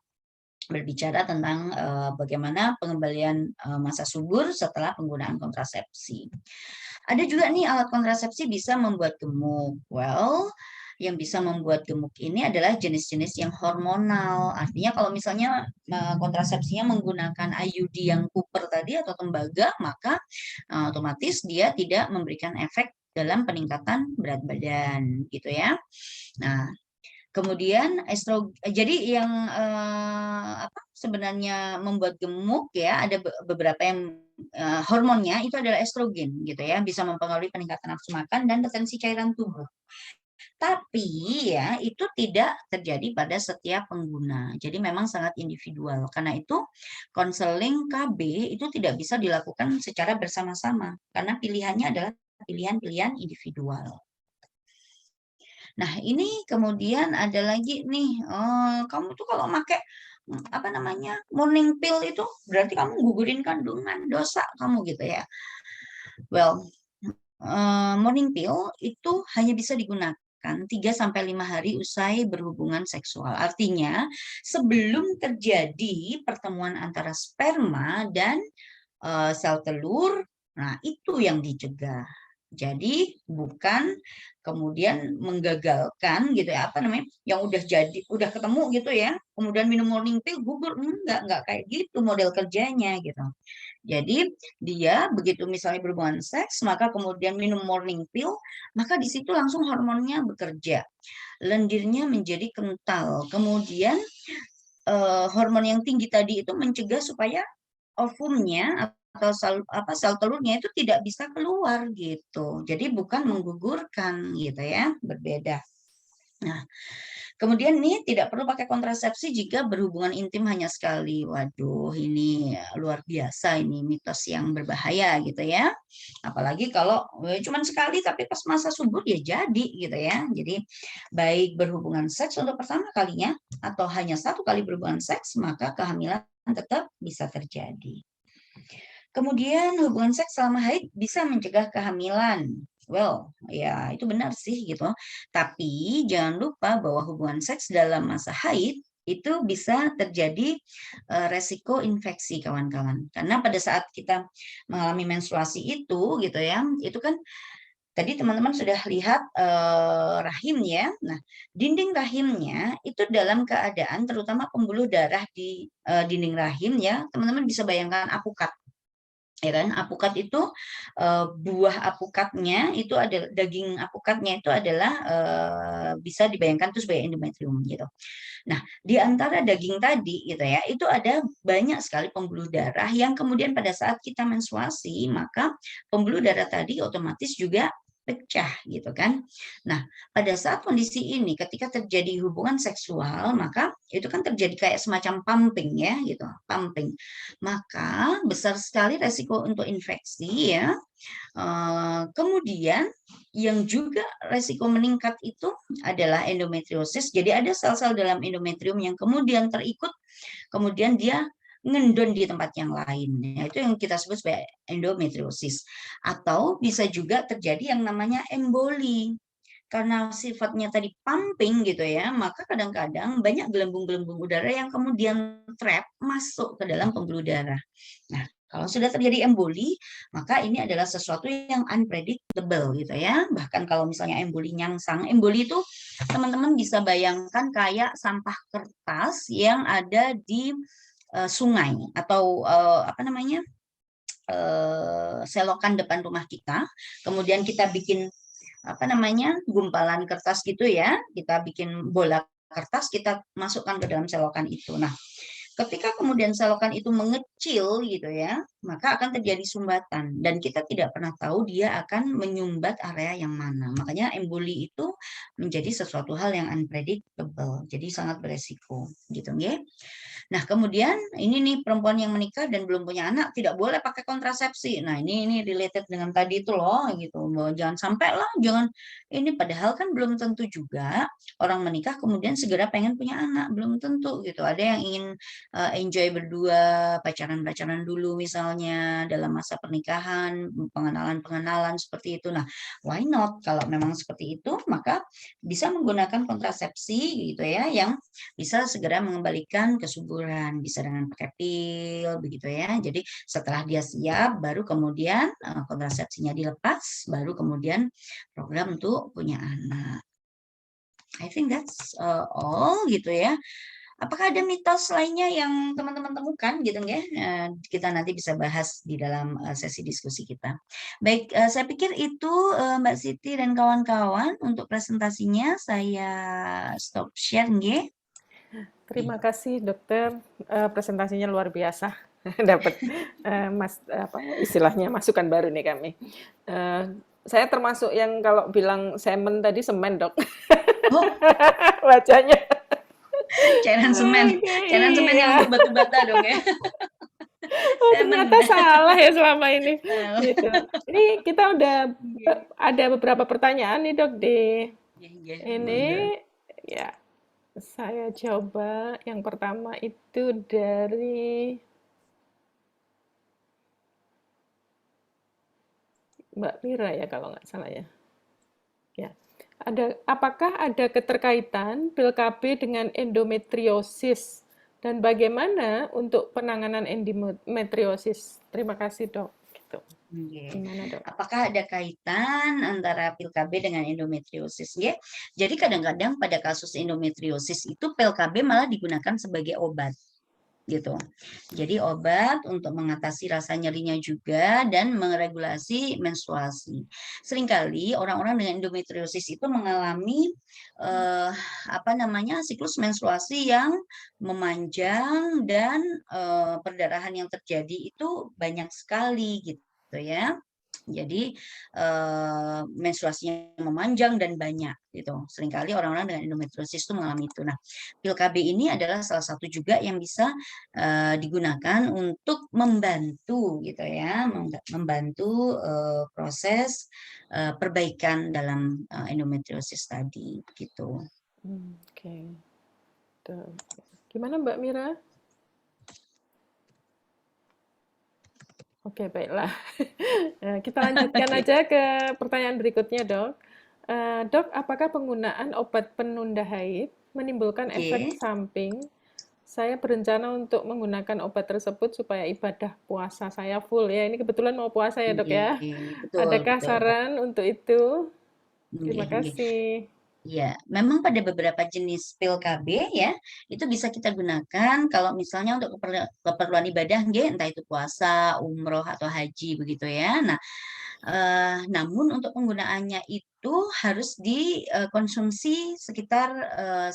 berbicara tentang bagaimana pengembalian masa subur setelah penggunaan kontrasepsi. Ada juga nih alat kontrasepsi bisa membuat gemuk. Well, yang bisa membuat gemuk ini adalah jenis-jenis yang hormonal. Artinya kalau misalnya kontrasepsinya menggunakan IUD yang puper tadi atau tembaga, maka otomatis dia tidak memberikan efek dalam peningkatan berat badan gitu ya. Nah, kemudian jadi yang sebenarnya membuat gemuk ya, ada beberapa yang hormonnya itu adalah estrogen gitu ya, bisa mempengaruhi peningkatan nafsu makan dan retensi cairan tubuh. Tapi ya itu tidak terjadi pada setiap pengguna. Jadi memang sangat individual. Karena itu konseling KB itu tidak bisa dilakukan secara bersama-sama karena pilihannya adalah pilihan-pilihan individual. Nah, ini kemudian ada lagi nih, kamu tuh kalau pakai apa namanya morning pill itu berarti kamu gugurin kandungan, dosa kamu gitu ya. Well, morning pill itu hanya bisa digunakan 3-5 hari usai berhubungan seksual. Artinya sebelum terjadi pertemuan antara sperma dan sel telur, nah itu yang dicegah. Jadi bukan kemudian menggagalkan gitu ya, apa namanya, yang udah ketemu gitu ya, kemudian minum morning pill gugur, enggak kayak gitu model kerjanya gitu. Jadi dia begitu misalnya berhubungan seks, maka kemudian minum morning pill, maka di situ langsung hormonnya bekerja. Lendirnya menjadi kental. Kemudian hormon yang tinggi tadi itu mencegah supaya ovumnya atau sel telurnya itu tidak bisa keluar gitu. Jadi bukan menggugurkan gitu ya, berbeda. Nah, kemudian nih tidak perlu pakai kontrasepsi jika berhubungan intim hanya sekali. Waduh, ini luar biasa, ini mitos yang berbahaya gitu ya. Apalagi kalau cuma sekali tapi pas masa subur ya jadi gitu ya. Jadi baik berhubungan seks untuk pertama kalinya atau hanya 1 kali berhubungan seks, maka kehamilan tetap bisa terjadi. Kemudian hubungan seks selama haid bisa mencegah kehamilan. Well, ya itu benar sih gitu. Tapi jangan lupa bahwa hubungan seks dalam masa haid itu bisa terjadi resiko infeksi kawan-kawan. Karena pada saat kita mengalami menstruasi itu gitu ya, itu kan tadi teman-teman sudah lihat rahim ya. Nah, dinding rahimnya itu dalam keadaan terutama pembuluh darah di dinding rahim ya, teman-teman bisa bayangkan apukat. Ya kan, apukat itu buah apukatnya itu ada daging apukatnya itu adalah bisa dibayangkan itu sebagai endometrium gitu. Nah, di antara daging tadi gitu ya, itu ada banyak sekali pembuluh darah yang kemudian pada saat kita menstruasi, maka pembuluh darah tadi otomatis juga pecah gitu kan. Nah, pada saat kondisi ini ketika terjadi hubungan seksual, maka itu kan terjadi kayak semacam pumping ya gitu, pumping. Maka besar sekali resiko untuk infeksi ya. Kemudian yang juga resiko meningkat itu adalah endometriosis. Jadi ada sel-sel dalam endometrium yang kemudian terikut, kemudian dia ngendon di tempat yang lain. Ya, itu yang kita sebut sebagai endometriosis. Atau bisa juga terjadi yang namanya emboli. Karena sifatnya tadi pumping gitu ya, maka kadang-kadang banyak gelembung-gelembung udara yang kemudian trap masuk ke dalam pembuluh darah. Nah, kalau sudah terjadi emboli, maka ini adalah sesuatu yang unpredictable gitu ya. Bahkan kalau misalnya emboli nyangsang, emboli itu teman-teman bisa bayangkan kayak sampah kertas yang ada di sungai atau apa namanya selokan depan rumah kita. Kemudian kita bikin apa namanya gumpalan kertas gitu ya. Kita bikin bola kertas, kita masukkan ke dalam selokan itu. Nah, Ketika kemudian selokan itu mengecil gitu ya, maka akan terjadi sumbatan dan kita tidak pernah tahu dia akan menyumbat area yang mana. Makanya emboli itu menjadi sesuatu hal yang unpredictable, jadi sangat beresiko gitu ya. Nah, kemudian ini nih perempuan yang menikah dan belum punya anak tidak boleh pakai kontrasepsi. Nah, ini related dengan tadi itu loh gitu. Bahwa jangan sampai lah, jangan ini padahal kan belum tentu juga orang menikah kemudian segera pengen punya anak, belum tentu gitu. Ada yang ingin enjoy berdua, pacaran-pacaran dulu misalnya dalam masa pernikahan, pengenalan-pengenalan seperti itu. Nah, why not? Kalau memang seperti itu, maka bisa menggunakan kontrasepsi gitu ya yang bisa segera mengembalikan kesuburan, bisa dengan pakai pil begitu ya. Jadi setelah dia siap, baru kemudian kontrasepsinya dilepas, baru kemudian program untuk punya anak. I think that's all gitu ya. Apakah ada mitos lainnya yang teman-teman temukan gitu ya? Kita nanti bisa bahas di dalam sesi diskusi kita. Baik, saya pikir itu Mbak Siti dan kawan-kawan untuk presentasinya saya stop share nggih. Terima kasih dokter, presentasinya luar biasa. Dapat istilahnya masukan baru nih kami. Saya termasuk yang kalau bilang semen tadi semen dok. Oh, Bacanya. cairan semen yang Iya. untuk batu bata dong ya. Oh, ternyata salah ya selama ini. Gitu. Ini kita udah ada beberapa pertanyaan nih dok di ini. Ya, saya coba yang pertama itu dari Mbak Mira ya kalau nggak salah ya. Ya. Apakah ada keterkaitan pil KB dengan endometriosis dan bagaimana untuk penanganan endometriosis? Terima kasih dok. Gitu. Gimana dok? Apakah ada kaitan antara pil KB dengan endometriosis? Ya. Jadi kadang-kadang pada kasus endometriosis itu pil KB malah digunakan sebagai obat. Gitu. Jadi obat untuk mengatasi rasa nyerinya juga dan meregulasi menstruasi. Seringkali orang-orang dengan endometriosis itu mengalami siklus menstruasi yang memanjang dan perdarahan yang terjadi itu banyak sekali gitu ya. Jadi menstruasinya memanjang dan banyak gitu. Seringkali orang-orang dengan endometriosis itu mengalami itu. Nah, pil KB ini adalah salah satu juga yang bisa digunakan untuk membantu gitu ya, membantu proses perbaikan dalam endometriosis tadi gitu. Oke. Gimana Mbak Mira? Oke, baiklah. Kita lanjutkan aja ke pertanyaan berikutnya, Dok. Dok, apakah penggunaan obat penunda haid menimbulkan efek samping? Saya berencana untuk menggunakan obat tersebut supaya ibadah puasa saya full ya. Ini kebetulan mau puasa ya, Dok ya. Adakah saran untuk itu? Terima kasih. Ya, memang pada beberapa jenis pil KB ya, itu bisa kita gunakan kalau misalnya untuk keperluan ibadah, entah itu puasa, umroh atau haji begitu ya. Nah, namun untuk penggunaannya itu harus dikonsumsi sekitar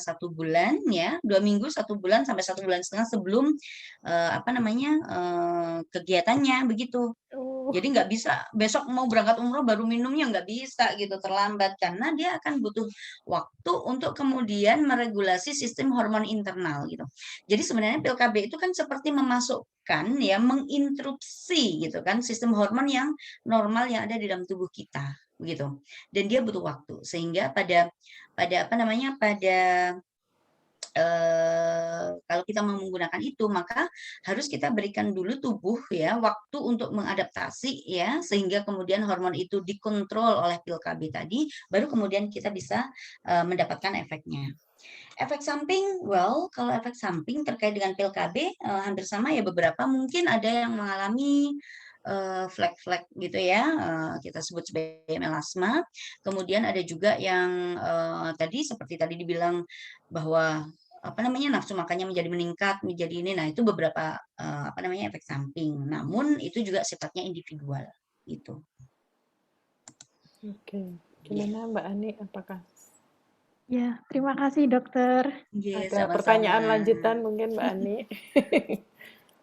1 bulan ya, 2 minggu, 1 bulan sampai 1,5 bulan sebelum kegiatannya begitu. Jadi nggak bisa besok mau berangkat umroh baru minumnya, nggak bisa gitu, terlambat karena dia akan butuh waktu untuk kemudian meregulasi sistem hormon internal gitu. Jadi sebenarnya pil KB itu kan seperti memasukkan ya, menginterupsi gitu kan sistem hormon yang normal yang ada di dalam tubuh kita begitu. Dan dia butuh waktu sehingga pada kalau kita mau menggunakan itu maka harus kita berikan dulu tubuh ya waktu untuk mengadaptasi ya sehingga kemudian hormon itu dikontrol oleh pil KB tadi baru kemudian kita bisa mendapatkan efeknya. Efek samping, kalau efek samping terkait dengan pil KB hampir sama ya, beberapa mungkin ada yang mengalami flek-flek gitu ya, kita sebut sebagai melasma. Kemudian ada juga yang tadi seperti tadi dibilang bahwa nafsu makannya menjadi meningkat, menjadi ini. Nah, itu beberapa efek samping. Namun itu juga sifatnya individual gitu. Oke. Gimana Mbak Ani, apakah Ya, terima kasih dokter. Nggih, Ada sama-sama. pertanyaan lanjutan mungkin Mbak Ani?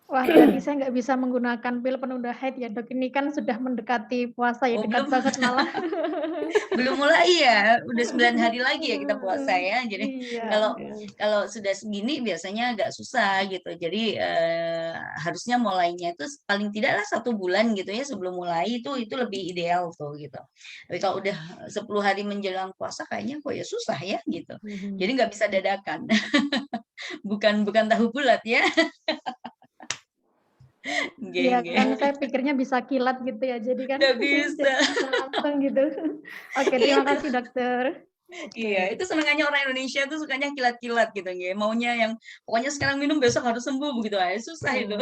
Wah, berarti saya nggak bisa menggunakan pil penunda haid ya dok. Ini kan sudah mendekati puasa ya, Oh, dekat belum banget malah. belum mulai ya, udah 9 hari lagi ya kita puasa ya. Jadi Iya. kalau kalau sudah segini biasanya agak susah gitu. Jadi harusnya mulainya itu paling tidaklah 1 bulan gitu ya sebelum mulai itu lebih ideal tuh gitu. Tapi kalau udah 10 hari menjelang puasa kayaknya kok ya susah ya gitu. Jadi nggak bisa dadakan. bukan tahu bulat ya. Iya Nggih, kan nggih. saya pikirnya bisa kilat gitu ya. Jadi kan Nggak bisa. jadi bisa langsung gitu. Oke, terima Itu. kasih dokter. Iya, itu senengannya orang Indonesia tuh sukanya kilat-kilat gitu nggih. Maunya yang pokoknya sekarang minum besok harus sembuh begitu aja. Susah itu.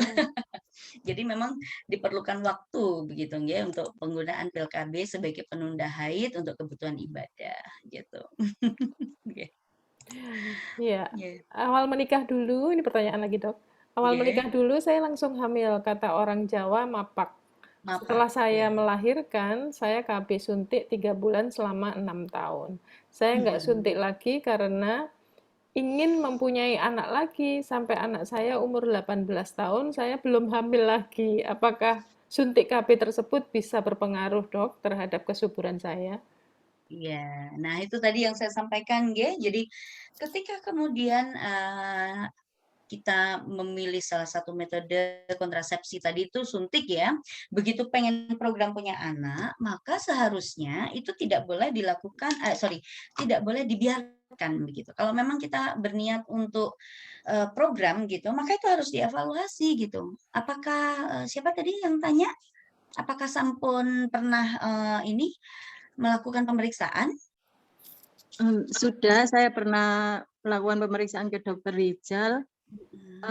Jadi memang diperlukan waktu begitu nggih untuk penggunaan pil KB sebagai penunda haid untuk kebutuhan ibadah gitu. Nggih. Iya. Nggih. Awal menikah dulu, ini pertanyaan lagi dok. Awal Nggih. menikah dulu saya langsung hamil, kata orang Jawa mapak. Setelah Mapak. saya Nggih. melahirkan, saya KB suntik 3 bulan selama 6 tahun. Saya nggak suntik lagi karena ingin mempunyai anak lagi. Sampai anak saya umur 18 tahun, saya belum hamil lagi. Apakah suntik KB tersebut bisa berpengaruh dok terhadap kesuburan saya? Iya, nah itu tadi yang saya sampaikan nggih. Jadi ketika kemudian kita memilih salah satu metode kontrasepsi tadi itu suntik ya, begitu pengen program punya anak, maka seharusnya itu tidak boleh dilakukan, tidak boleh dibiarkan begitu. Kalau memang kita berniat untuk program gitu, maka itu harus dievaluasi gitu. Apakah siapa tadi yang tanya? Apakah sampun pernah ini melakukan pemeriksaan? Sudah, saya pernah melakukan pemeriksaan ke dokter Rizal.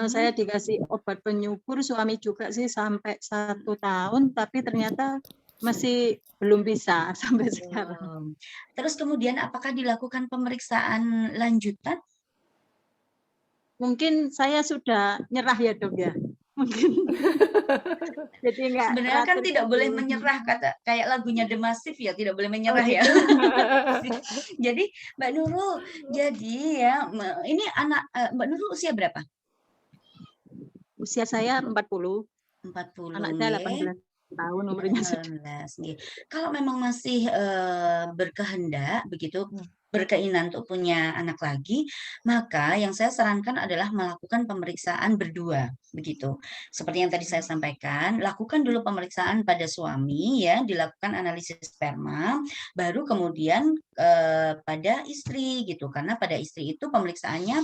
Saya dikasih obat penyubur, suami juga sih sampai 1 tahun, tapi ternyata masih belum bisa sampai sekarang. Terus kemudian apakah dilakukan pemeriksaan lanjutan? Mungkin saya sudah nyerah ya dok ya. Mungkin. Jadi enggak Sebenarnya kan teratur tidak boleh gitu. menyerah, kata kayak lagunya The Massive ya, tidak boleh menyerah ya. gitu. Jadi Mbak Nurul, jadi ya ini anak Mbak Nurul usia berapa? Usia saya 40. 40 Anak saya nggih. 18 tahun umurnya sudah. 18 nggih. Kalau memang masih berkehendak begitu, berkeinginan untuk punya anak lagi, maka yang saya sarankan adalah melakukan pemeriksaan berdua begitu. Seperti yang tadi saya sampaikan, lakukan dulu pemeriksaan pada suami ya, dilakukan analisis sperma, baru kemudian pada istri gitu. Karena pada istri itu pemeriksaannya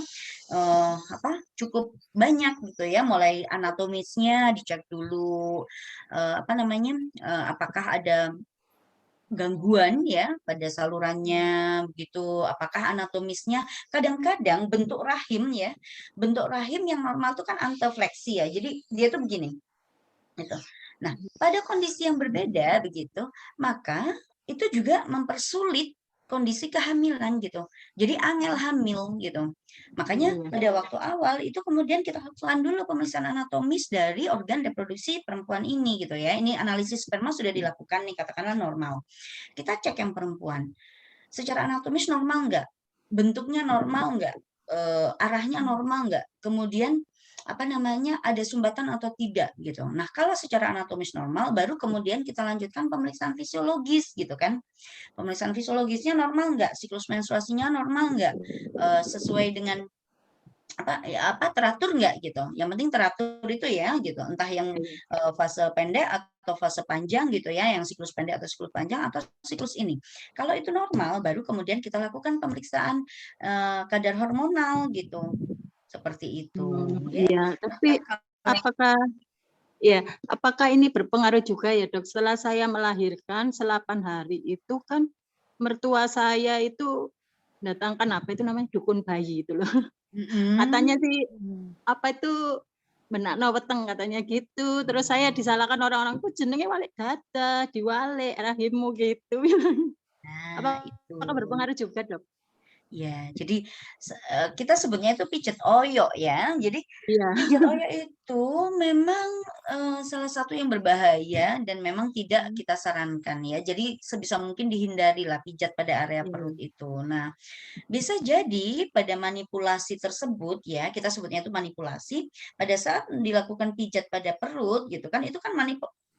cukup banyak gitu ya, mulai anatomisnya dicek dulu, apakah ada gangguan ya pada salurannya begitu, apakah anatomisnya, kadang-kadang bentuk rahim ya, bentuk rahim yang normal itu kan antefleksi ya, jadi dia tuh begini gitu. Nah, pada kondisi yang berbeda begitu, maka itu juga mempersulit kondisi kehamilan gitu. Jadi angel hamil gitu. Makanya pada waktu awal itu kemudian kita lakukan dulu pemeriksaan anatomis dari organ reproduksi perempuan ini gitu ya. Ini analisis sperma sudah dilakukan nih, katakanlah normal. Kita cek yang perempuan. Secara anatomis normal enggak? Bentuknya normal enggak? Arahnya normal enggak? Kemudian ada sumbatan atau tidak gitu. Nah, kalau secara anatomis normal, baru kemudian kita lanjutkan pemeriksaan fisiologis gitu kan. Pemeriksaan fisiologisnya normal enggak? Siklus menstruasinya normal enggak? Sesuai dengan teratur enggak gitu. Yang penting teratur itu ya gitu. Entah yang fase pendek atau fase panjang gitu ya, yang siklus pendek atau siklus panjang atau siklus ini. Kalau itu normal, baru kemudian kita lakukan pemeriksaan kadar hormonal gitu. Seperti itu. Iya, tapi apakah ini berpengaruh juga ya dok? Setelah saya melahirkan 8 hari itu kan mertua saya itu datangkan dukun bayi itu loh. Katanya sih benakno weteng katanya gitu. Terus saya disalahkan orang-orang tuh jenenge walik dada, diwalik rahimmu gitu. Nah, Apakah berpengaruh juga dok? Ya, jadi kita sebutnya itu pijat oyo ya. Jadi Iya. pijat oyo itu memang salah satu yang berbahaya dan memang tidak kita sarankan ya. Jadi sebisa mungkin dihindarilah pijat pada area Iya. perut itu. Nah, bisa jadi pada manipulasi tersebut ya, kita sebutnya itu manipulasi, pada saat dilakukan pijat pada perut gitu kan, itu kan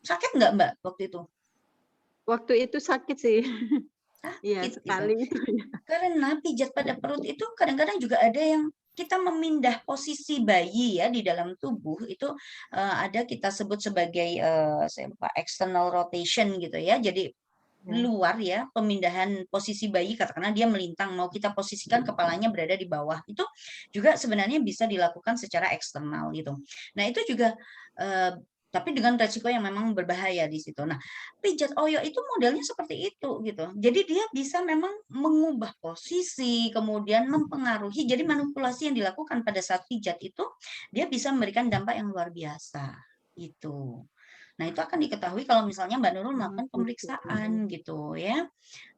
sakit nggak Mbak waktu itu? Waktu itu sakit sih. Iya, Sakit gitu. sekali itu ya. Karena pijat pada perut itu kadang-kadang juga ada yang kita memindah posisi bayi ya di dalam tubuh itu ada kita sebut sebagai saya lupa, external rotation gitu ya. Jadi luar ya, pemindahan posisi bayi katakanlah dia melintang mau kita posisikan kepalanya berada di bawah. Itu juga sebenarnya bisa dilakukan secara eksternal gitu. Nah, itu juga tapi dengan resiko yang memang berbahaya di situ. Nah, pijat oyo itu modelnya seperti itu gitu. Jadi dia bisa memang mengubah posisi, kemudian mempengaruhi. Jadi manipulasi yang dilakukan pada saat pijat itu dia bisa memberikan dampak yang luar biasa gitu. Nah, itu akan diketahui kalau misalnya Mbak Nurul melakukan pemeriksaan gitu ya.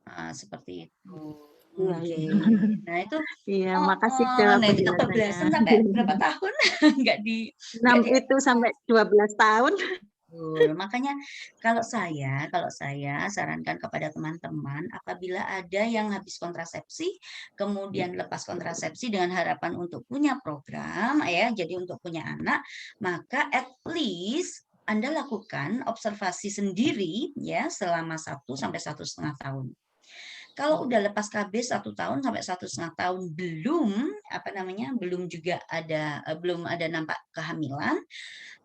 Nah, seperti itu. Iya, Oke. iya. Nah, itu Iya, makasih Dok nah itu kebablasan sampai penjelasannya. berapa tahun nggak di 6 itu sampai 12 tahun. Makanya kalau saya sarankan kepada teman-teman apabila ada yang habis kontrasepsi kemudian lepas kontrasepsi dengan harapan untuk punya program ya, jadi untuk punya anak, maka at least Anda lakukan observasi sendiri ya selama 1 sampai 1,5 tahun. Kalau udah lepas KB 1 tahun sampai 1,5 tahun belum juga ada belum ada nampak kehamilan,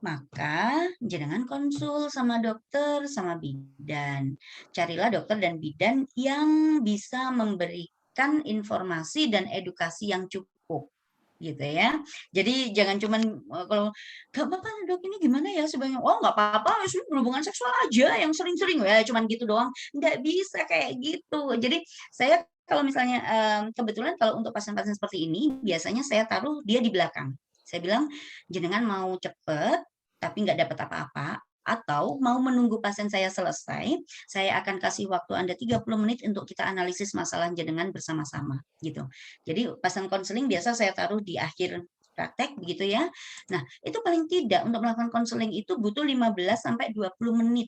maka jangan konsul sama dokter sama bidan. Carilah dokter dan bidan yang bisa memberikan informasi dan edukasi yang cukup gitu ya. Jadi jangan cuman kalau nggak apa-apa dok ini gimana ya sebenarnya, oh nggak apa-apa berhubungan seksual aja yang sering-sering ya cuman gitu doang, nggak bisa kayak gitu. Jadi saya kalau misalnya kebetulan kalau untuk pasien-pasien seperti ini biasanya saya taruh dia di belakang. Saya bilang jenengan mau cepet tapi nggak dapat apa-apa atau mau menunggu pasien saya selesai, saya akan kasih waktu Anda 30 menit untuk kita analisis masalah jenengan bersama-sama gitu. Jadi pasien konseling biasa saya taruh di akhir praktek begitu ya. Nah, itu paling tidak untuk melakukan konseling itu butuh 15 sampai 20 menit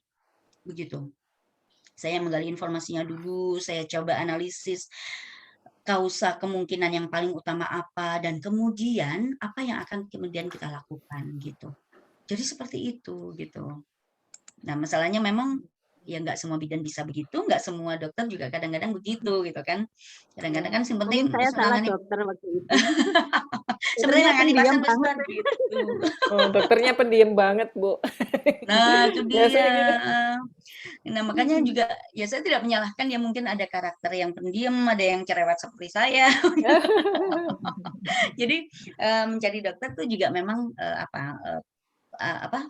begitu. Saya menggali informasinya dulu, saya coba analisis kausa kemungkinan yang paling utama apa dan kemudian apa yang akan kemudian kita lakukan gitu. Jadi seperti itu gitu. Nah, masalahnya memang ya nggak semua bidan bisa begitu, nggak semua dokter juga kadang-kadang begitu gitu kan. Kadang-kadang kan yang penting Mungkin saya salah menangani dokter waktu itu. sebenarnya Dokternya nangani pendiam pasien banget. gitu. Oh, dokternya pendiam banget, Bu. Nah, itu Biasanya dia. gitu. Nah, makanya juga ya saya tidak menyalahkan ya mungkin ada karakter yang pendiam, ada yang cerewet seperti saya. Jadi mencari dokter tuh juga memang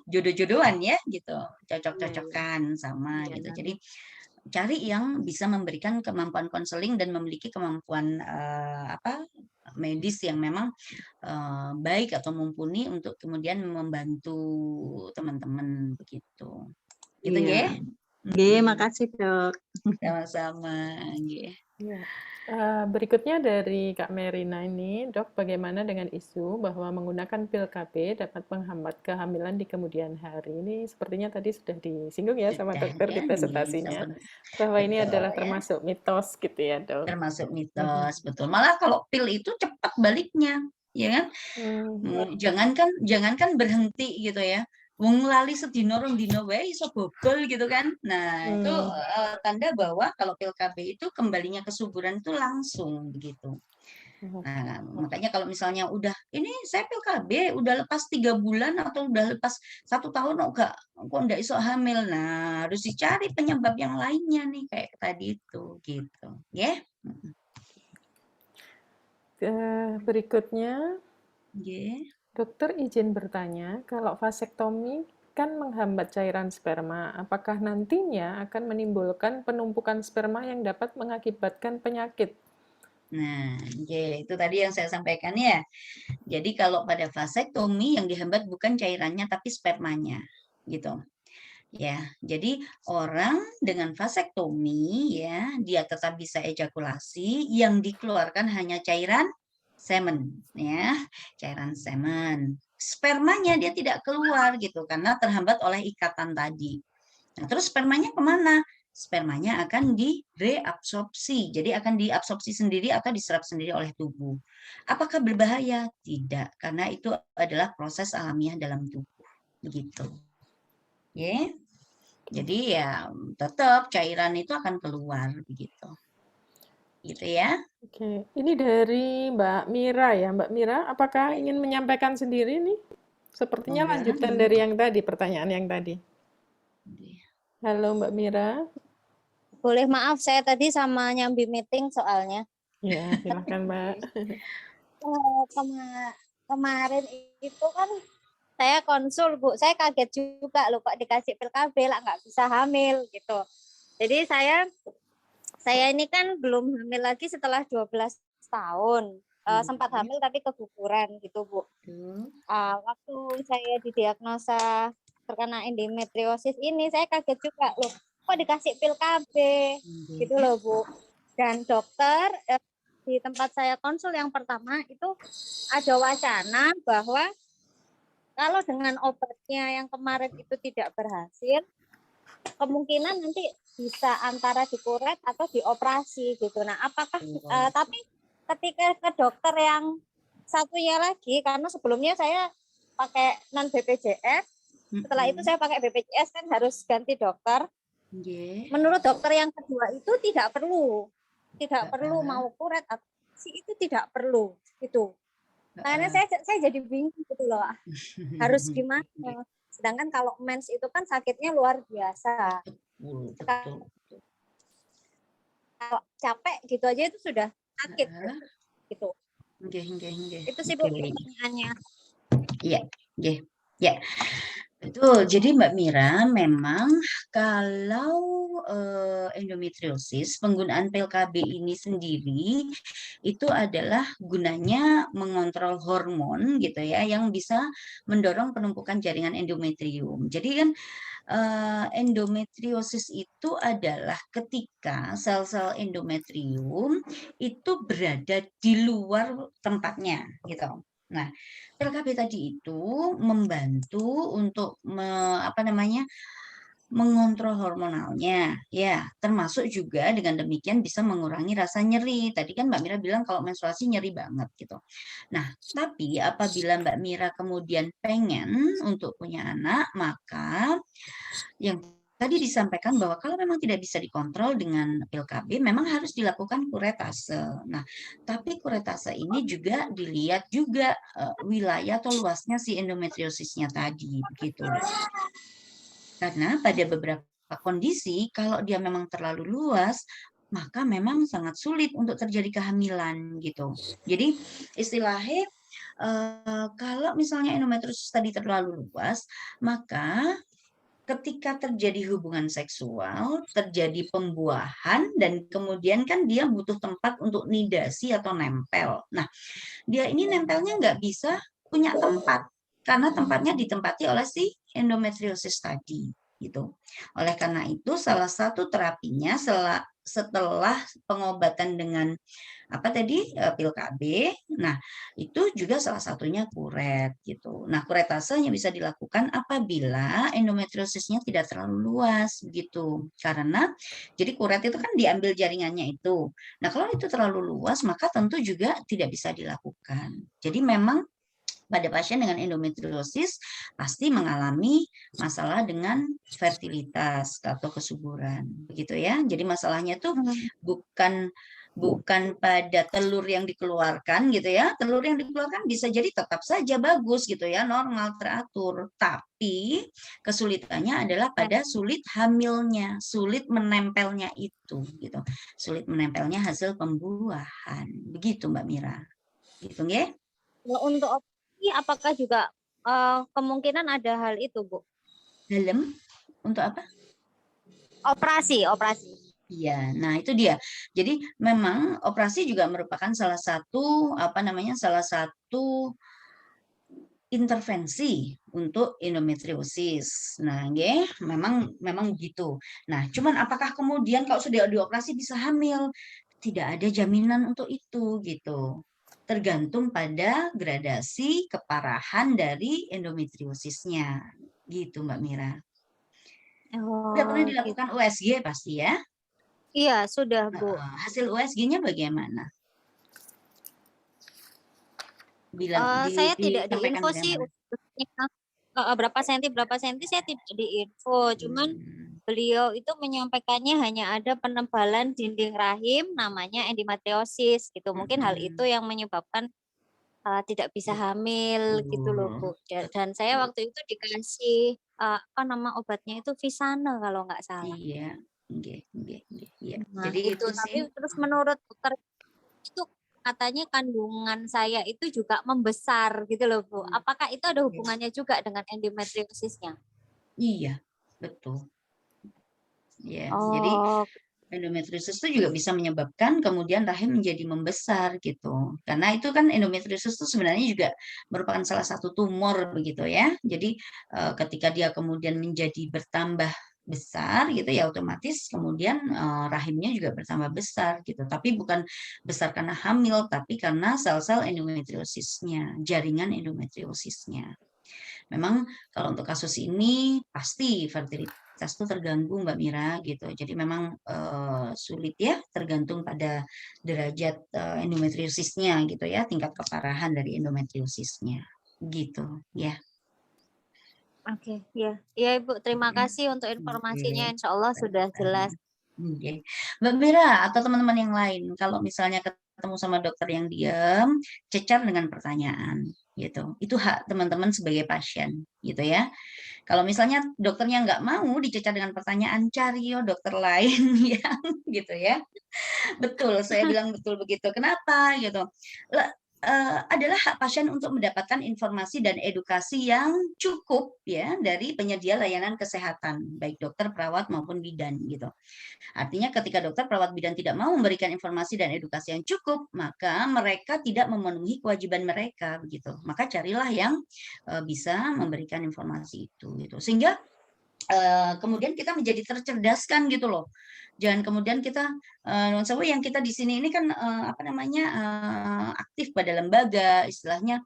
jodoh-jodohan ya gitu, cocok-cocokan sama Iya. gitu. Jadi cari yang bisa memberikan kemampuan konseling dan memiliki kemampuan medis yang memang baik atau mumpuni untuk kemudian membantu teman-teman begitu. Gitu Iya. nggih? Nggih, makasih Dok. Sama-sama nggih. Ya. Berikutnya dari Kak Merina ini, Dok, bagaimana dengan isu bahwa menggunakan pil KB dapat menghambat kehamilan di kemudian hari? Ini sepertinya tadi sudah disinggung ya sama Sudah dokter di ya, presentasinya, bahwa ini betul adalah ya. termasuk mitos gitu ya, Dok. Termasuk mitos, betul. Malah kalau pil itu cepat baliknya, ya kan? Jangankan berhenti gitu ya. Wong lali sedina rong dina wae iso bobol gitu kan. Nah, itu tanda bahwa kalau pil KB itu kembalinya kesuburan itu langsung begitu. Nah, makanya kalau misalnya udah ini saya pil KB udah lepas 3 bulan atau udah lepas 1 tahun kok enggak iso hamil. Nah, harus dicari penyebab yang lainnya nih kayak tadi itu gitu. Ya. Berikutnya, dokter izin bertanya, kalau vasektomi kan menghambat cairan sperma, apakah nantinya akan menimbulkan penumpukan sperma yang dapat mengakibatkan penyakit? Nah, itu tadi yang saya sampaikan ya. Jadi kalau pada vasektomi yang dihambat bukan cairannya tapi spermanya, gitu. Ya, jadi orang dengan vasektomi ya, dia tetap bisa ejakulasi, yang dikeluarkan hanya cairan semen ya, cairan semen. Spermanya dia tidak keluar gitu karena terhambat oleh ikatan tadi. Nah, terus spermanya kemana? Spermanya akan direabsorpsi, jadi akan diabsorpsi sendiri atau diserap sendiri oleh tubuh. Apakah berbahaya? Tidak, karena itu adalah proses alamiah dalam tubuh. Begitu. Ya. Jadi ya tetap cairan itu akan keluar begitu. Gitu ya. Oke, ini dari Mbak Mira ya. Mbak Mira, apakah ingin menyampaikan sendiri nih? Sepertinya Monggo. lanjutan dari yang tadi, pertanyaan yang tadi. Halo Mbak Mira. Boleh maaf, saya tadi sama nyambi meeting soalnya. Ya, silahkan Mbak. Kemarin itu kan saya konsul, Bu. Saya kaget juga loh kok dikasih pil KB lah nggak bisa hamil gitu. Jadi saya ini kan belum hamil lagi setelah 12 tahun. Sempat hamil tapi keguguran gitu, Bu. Waktu saya didiagnosa terkena endometriosis ini, saya kaget juga loh. Kok dikasih pil KB gitu loh, Bu. Dan dokter di tempat saya konsul yang pertama itu ada wacana bahwa kalau dengan obatnya yang kemarin itu tidak berhasil, kemungkinan nanti bisa antara dikuret atau dioperasi gitu. Nah, apakah tapi ketika ke dokter yang satunya lagi, karena sebelumnya saya pakai non BPJS, setelah itu saya pakai BPJS kan harus ganti dokter. Menurut dokter yang kedua itu tidak perlu mau kuret atau itu tidak perlu gitu. Makanya saya jadi bingung gitu loh. Harus gimana? Sedangkan kalau mens itu kan sakitnya luar biasa. Kalau capek gitu aja itu sudah sakit gitu. Itu sih Bu pertanyaannya. Iya, ya. Betul. Jadi Mbak Mira, memang kalau endometriosis, penggunaan pil KB ini sendiri itu adalah gunanya mengontrol hormon gitu ya, yang bisa mendorong penumpukan jaringan endometrium. Jadi kan endometriosis itu adalah ketika sel-sel endometrium itu berada di luar tempatnya gitu. Nah, pil KB tadi itu membantu untuk mengontrol hormonalnya, ya, termasuk juga dengan demikian bisa mengurangi rasa nyeri. Tadi kan Mbak Mira bilang kalau menstruasi nyeri banget gitu. Nah, tapi apabila Mbak Mira kemudian pengen untuk punya anak, maka yang tadi disampaikan bahwa kalau memang tidak bisa dikontrol dengan pil KB, memang harus dilakukan kuretase. Nah, tapi kuretase ini juga dilihat juga wilayah atau luasnya si endometriosisnya tadi, begitu. Karena pada beberapa kondisi, kalau dia memang terlalu luas, maka memang sangat sulit untuk terjadi kehamilan gitu. Jadi istilahnya kalau misalnya endometriosis tadi terlalu luas, maka ketika terjadi hubungan seksual, terjadi pembuahan, dan kemudian kan dia butuh tempat untuk nidasi atau nempel. Nah, dia ini nempelnya nggak bisa punya tempat, karena tempatnya ditempati oleh si endometriosis tadi. Gitu. Oleh karena itu, salah satu terapinya setelah pengobatan dengan pil KB, nah itu juga salah satunya kuret gitu. Nah, kuretase hanya bisa dilakukan apabila endometriosisnya tidak terlalu luas begitu. Karena jadi kuret itu kan diambil jaringannya itu. Nah, kalau itu terlalu luas maka tentu juga tidak bisa dilakukan. Jadi memang pada pasien dengan endometriosis pasti mengalami masalah dengan fertilitas atau kesuburan, begitu ya. Jadi masalahnya itu bukan pada telur yang dikeluarkan gitu ya. Telur yang dikeluarkan bisa jadi tetap saja bagus gitu ya, normal, teratur. Tapi kesulitannya adalah pada sulit hamilnya, sulit menempelnya itu gitu. Sulit menempelnya hasil pembuahan. Begitu Mbak Mira. Gitu nggih? Untuk apakah juga kemungkinan ada hal itu, Bu? Dalam untuk apa? Operasi. Iya, nah itu dia. Jadi memang operasi juga merupakan salah satu intervensi untuk endometriosis. Nah, nggih, memang begitu. Nah, cuman apakah kemudian kalau sudah dioperasi bisa hamil? Tidak ada jaminan untuk itu gitu. Tergantung pada gradasi keparahan dari endometriosisnya. Gitu, Mbak Mira. Sudah pernah Oh, gitu. dilakukan USG pasti ya? Iya, sudah, Bu. Hasil USG-nya bagaimana? Saya tidak Disampaikan diinfo sih bagaimana? berapa senti saya tidak diinfo. Cuman beliau itu menyampaikannya hanya ada penebalan dinding rahim namanya endometriosis gitu. Mungkin hal itu yang menyebabkan tidak bisa hamil gitu loh, Bu. Dan saya waktu itu dikasih apa nama obatnya itu Visane kalau nggak salah. Iya, nggih. Iya. Nah, Jadi itu itu tapi sih terus menurut dokter itu katanya kandungan saya itu juga membesar gitu loh, Bu. Apakah itu ada hubungannya juga dengan endometriosisnya? iya, betul. Ya, jadi Oh, endometriosis itu juga bisa menyebabkan kemudian rahim menjadi membesar gitu. Karena itu kan endometriosis itu sebenarnya juga merupakan salah satu tumor begitu ya. Jadi ketika dia kemudian menjadi bertambah besar gitu ya otomatis kemudian rahimnya juga bertambah besar gitu. Tapi bukan besar karena hamil tapi karena sel-sel endometriosisnya, jaringan endometriosisnya. Memang kalau untuk kasus ini pasti fertilitas itu terganggu Mbak Mira gitu. Jadi memang sulit ya tergantung pada derajat endometriosisnya gitu ya, tingkat keparahan dari endometriosisnya gitu ya. oke, ya. Ya, Ibu, terima kasih untuk informasinya. Insya Allah sudah jelas. Oke. Mbak Mira atau teman-teman yang lain, kalau misalnya ketemu sama dokter yang diam, cecar dengan pertanyaan gitu. Itu hak teman-teman sebagai pasien gitu ya. Kalau misalnya dokternya nggak mau dicecar dengan pertanyaan, cari dokter lain yang gitu ya. Betul, saya bilang betul begitu. Kenapa gitu? Adalah hak pasien untuk mendapatkan informasi dan edukasi yang cukup ya dari penyedia layanan kesehatan, baik dokter, perawat maupun bidan gitu. Artinya ketika dokter, perawat, bidan tidak mau memberikan informasi dan edukasi yang cukup, maka mereka tidak memenuhi kewajiban mereka begitu. Maka carilah yang bisa memberikan informasi itu gitu. Sehingga kemudian kita menjadi tercerdaskan gitu loh. Jangan kemudian kita yang kita di sini ini kan aktif pada lembaga, istilahnya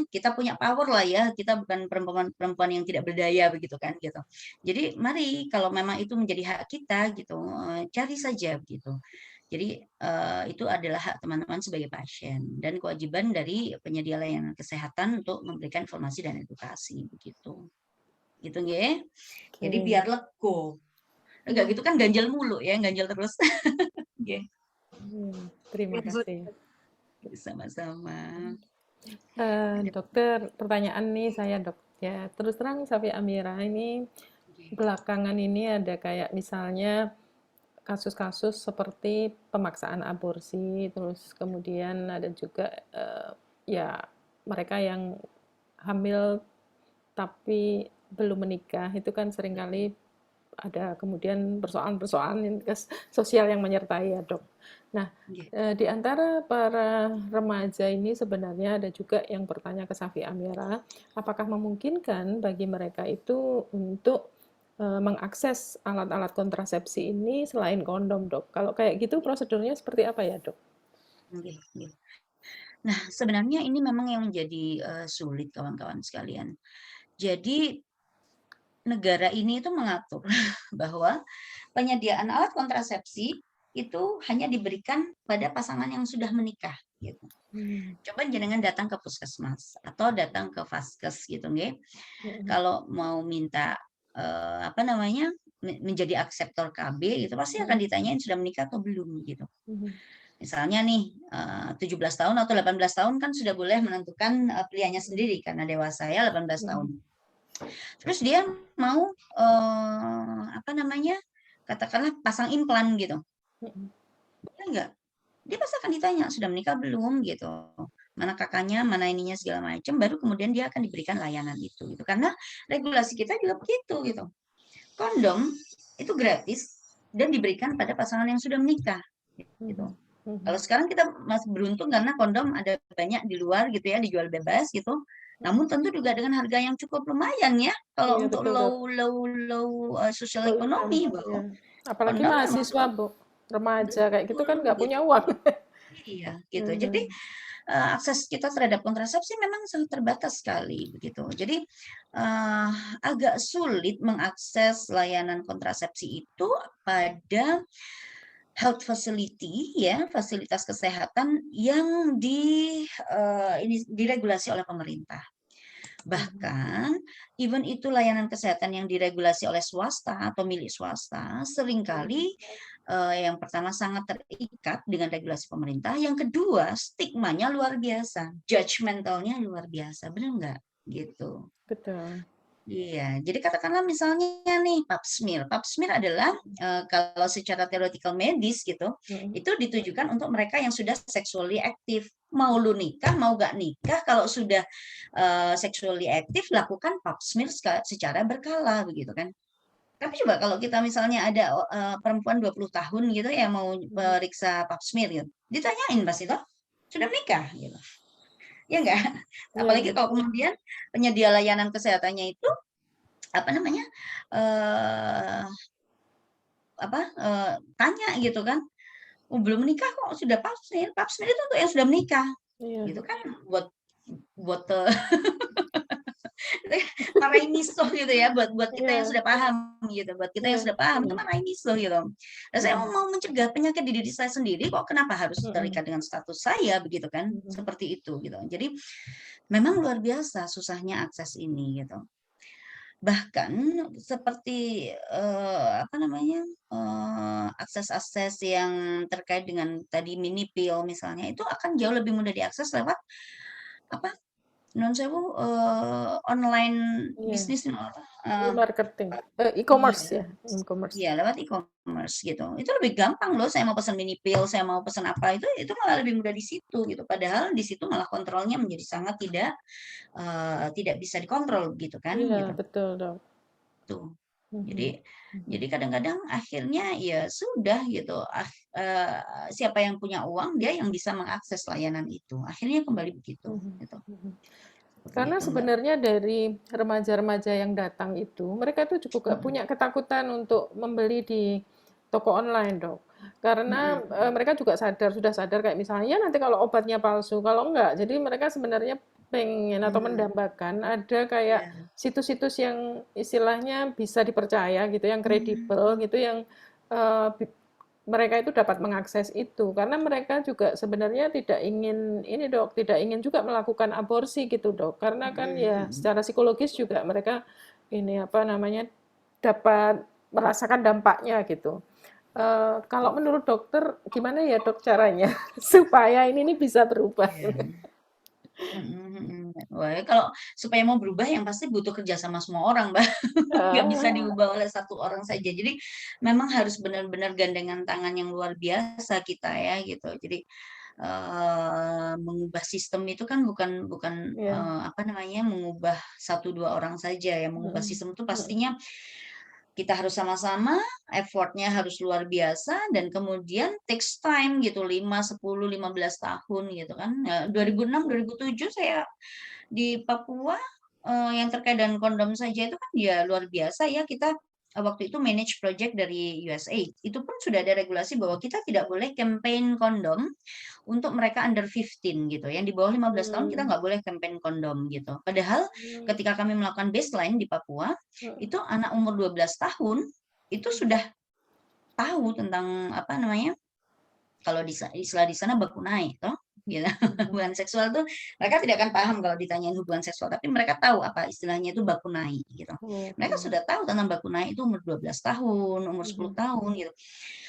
kita punya power lah ya, kita bukan perempuan yang tidak berdaya begitu kan gitu. Jadi mari kalau memang itu menjadi hak kita gitu, cari saja gitu. Jadi itu adalah hak teman-teman sebagai pasien dan kewajiban dari penyedia layanan kesehatan untuk memberikan informasi dan edukasi begitu. Gitu nggih. Jadi biar lego. Enggak gitu kan ganjel mulu ya, ganjel terus. Nggih. Terima kasih. Sama-sama. Dokter, pertanyaan nih saya dok ya. Terus terang Safi Amira ini belakangan ini ada kayak misalnya kasus-kasus seperti pemaksaan aborsi, terus kemudian ada juga ya mereka yang hamil tapi belum menikah itu kan seringkali ada kemudian persoalan-persoalan sosial yang menyertai ya dok. Nah di antara para remaja ini sebenarnya ada juga yang bertanya ke Safi Amira, apakah memungkinkan bagi mereka itu untuk mengakses alat-alat kontrasepsi ini selain kondom dok? Kalau kayak gitu prosedurnya seperti apa ya dok? Nah sebenarnya ini memang yang menjadi sulit kawan-kawan sekalian. Jadi negara ini itu mengatur bahwa penyediaan alat kontrasepsi itu hanya diberikan pada pasangan yang sudah menikah gitu. Coba jenengan datang ke puskesmas atau datang ke vaskes gitu nggih. Kalau mau minta menjadi akseptor KB itu pasti akan ditanyain sudah menikah atau belum gitu. Misalnya nih 17 tahun atau 18 tahun kan sudah boleh menentukan pilihannya sendiri karena dewasa ya 18 tahun. Terus dia mau katakanlah pasang implan gitu. Boleh nggak? Dia pasti akan ditanya sudah menikah belum gitu. Mana kakaknya, mana ininya segala macam, baru kemudian dia akan diberikan layanan itu gitu. Karena regulasi kita juga begitu gitu. Kondom itu gratis dan diberikan pada pasangan yang sudah menikah gitu. Kalau sekarang kita masih beruntung karena kondom ada banyak di luar gitu ya, dijual bebas gitu. Namun tentu juga dengan harga yang cukup lumayan ya. Kalau Iya, untuk betul, Dok. low social Low economy, income, ya. bahwa Apalagi kondom memang mahasiswa, Bu. Remaja kayak gitu kan betul nggak gitu. punya uang. Iya, gitu. Jadi akses kita terhadap kontrasepsi memang sangat terbatas sekali begitu. Jadi agak sulit mengakses layanan kontrasepsi itu pada health facility ya, fasilitas kesehatan yang diregulasi oleh pemerintah. Bahkan even itu layanan kesehatan yang diregulasi oleh swasta atau milik swasta seringkali yang pertama sangat terikat dengan regulasi pemerintah, yang kedua stigmanya luar biasa, judgmentalnya luar biasa, benar nggak? Gitu. Betul. Iya, jadi katakanlah misalnya nih pap smear. Pap smear adalah kalau secara theoretical medis gitu, itu ditujukan untuk mereka yang sudah sexually active. Mau lu nikah, mau gak nikah, kalau sudah sexually active, lakukan pap smear secara berkala begitu kan. Tapi coba kalau kita misalnya ada perempuan 20 tahun gitu ya mau periksa pap smear gitu, ditanyain pasti toh sudah menikah gitu. Ya enggak? Apalagi kalau kemudian penyedia layanan kesehatannya itu apa namanya tanya gitu kan, belum menikah kok sudah pap smear itu untuk yang sudah menikah gitu kan, buat marahin miso gitu ya, buat kita yang sudah paham gitu, buat kita yang sudah paham itu marahin miso gitu. Dan saya mau mencegah penyakit di diri saya sendiri, kok kenapa harus terikat dengan status saya begitu kan, seperti itu gitu. Jadi memang luar biasa susahnya akses ini gitu. Bahkan seperti akses-akses yang terkait dengan tadi mini pill misalnya, itu akan jauh lebih mudah diakses lewat online bisnis marketing, e-commerce ya, e-commerce. Iya, lewat e-commerce gitu. Itu lebih gampang loh. Saya mau pesan mini pill, saya mau pesan apa itu malah lebih mudah di situ gitu. Padahal di situ malah kontrolnya menjadi sangat tidak bisa dikontrol gitu kan. Iya, gitu. betul dong. Tuh. Jadi kadang-kadang akhirnya ya sudah gitu. Siapa yang punya uang dia yang bisa mengakses layanan itu. Akhirnya kembali begitu. Gitu. Karena sebenarnya dari remaja-remaja yang datang itu, mereka itu juga punya ketakutan untuk membeli di toko online, Dok. Karena mereka juga sudah sadar kayak misalnya ya nanti kalau obatnya palsu, kalau enggak. Jadi mereka sebenarnya pengen atau mendambakan ada kayak situs-situs yang istilahnya bisa dipercaya gitu, yang kredibel gitu, yang mereka itu dapat mengakses itu karena mereka juga sebenarnya tidak ingin ini Dok, tidak ingin juga melakukan aborsi gitu Dok, karena kan ya secara psikologis juga mereka ini dapat merasakan dampaknya gitu. Kalau menurut dokter gimana ya Dok caranya supaya ini bisa berubah? Wah, kalau supaya mau berubah yang pasti butuh kerja sama semua orang, Mbak. Nggak bisa diubah oleh satu orang saja. Jadi memang harus benar-benar gandengan tangan yang luar biasa kita ya gitu. Jadi mengubah sistem itu kan bukan mengubah 1-2 orang saja ya. Mengubah sistem itu pastinya kita harus sama-sama, effortnya harus luar biasa, dan kemudian takes time gitu, 5, 10, 15 tahun gitu kan. 2006, 2007 saya di Papua yang terkait dengan kondom saja itu kan ya luar biasa ya, kita waktu itu manage project dari USAID. Itu pun sudah ada regulasi bahwa kita tidak boleh campaign kondom untuk mereka under 15 gitu. Yang di bawah 15 tahun kita nggak boleh campaign kondom gitu. Padahal ketika kami melakukan baseline di Papua, itu anak umur 12 tahun itu sudah tahu tentang kalau istilah di sana bakunai toh. Gitu. Hubungan seksual tuh mereka tidak akan paham kalau ditanyain hubungan seksual, tapi mereka tahu apa istilahnya itu bakunai gitu. Mereka sudah tahu tentang bakunai itu umur 12 tahun, umur 10 tahun gitu.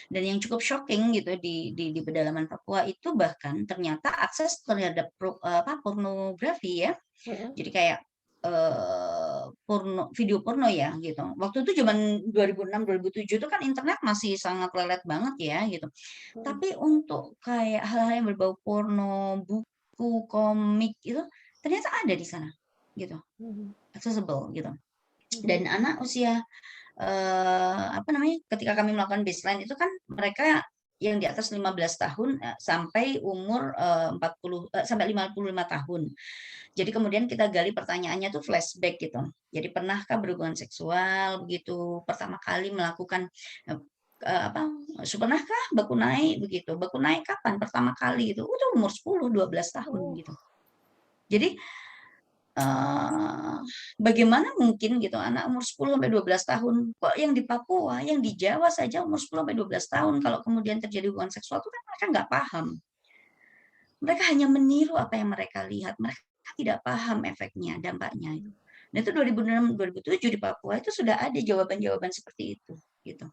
Dan yang cukup shocking gitu di pedalaman Papua itu bahkan ternyata akses terhadap pornografi ya. Jadi kayak video porno ya gitu. Waktu itu zaman 2006 2007 itu kan internet masih sangat lelet banget ya gitu. Tapi untuk kayak hal-hal yang berbau porno, buku, komik itu ternyata ada di sana gitu. Accessible gitu. Dan anak usia ketika kami melakukan baseline itu kan mereka yang di atas 15 tahun sampai umur sampai 55 tahun. Jadi kemudian kita gali pertanyaannya tuh flashback gitu. Jadi pernahkah berhubungan seksual begitu pertama kali melakukan pernahkah bekunai begitu. Bekunai kapan pertama kali gitu? Udah umur 10 12 tahun gitu. Jadi bagaimana mungkin gitu anak umur 10 sampai 12 tahun kok yang di Papua, yang di Jawa saja umur 10 sampai 12 tahun kalau kemudian terjadi hubungan seksual itu kan mereka nggak paham. Mereka hanya meniru apa yang mereka lihat. Mereka tidak paham efeknya, dampaknya itu. Nah, itu 2006 2007 di Papua itu sudah ada jawaban-jawaban seperti itu gitu.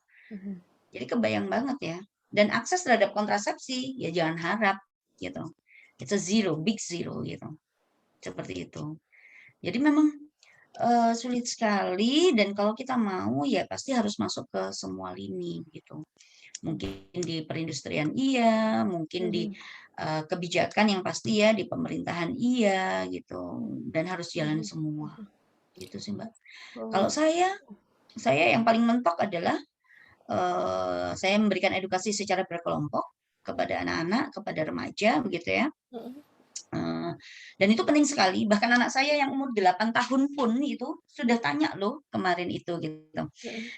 Jadi kebayang banget ya. Dan akses terhadap kontrasepsi ya jangan harap gitu. It's a zero, big zero gitu. Seperti itu. Jadi memang sulit sekali dan kalau kita mau ya pasti harus masuk ke semua lini gitu. Mungkin di perindustrian iya, mungkin di kebijakan yang pasti ya di pemerintahan iya gitu dan harus jalan semua. Gitu sih Mbak. Kalau saya yang paling mentok adalah saya memberikan edukasi secara berkelompok kepada anak-anak, kepada remaja begitu ya. Dan itu penting sekali, bahkan anak saya yang umur 8 tahun pun itu sudah tanya loh kemarin itu gitu.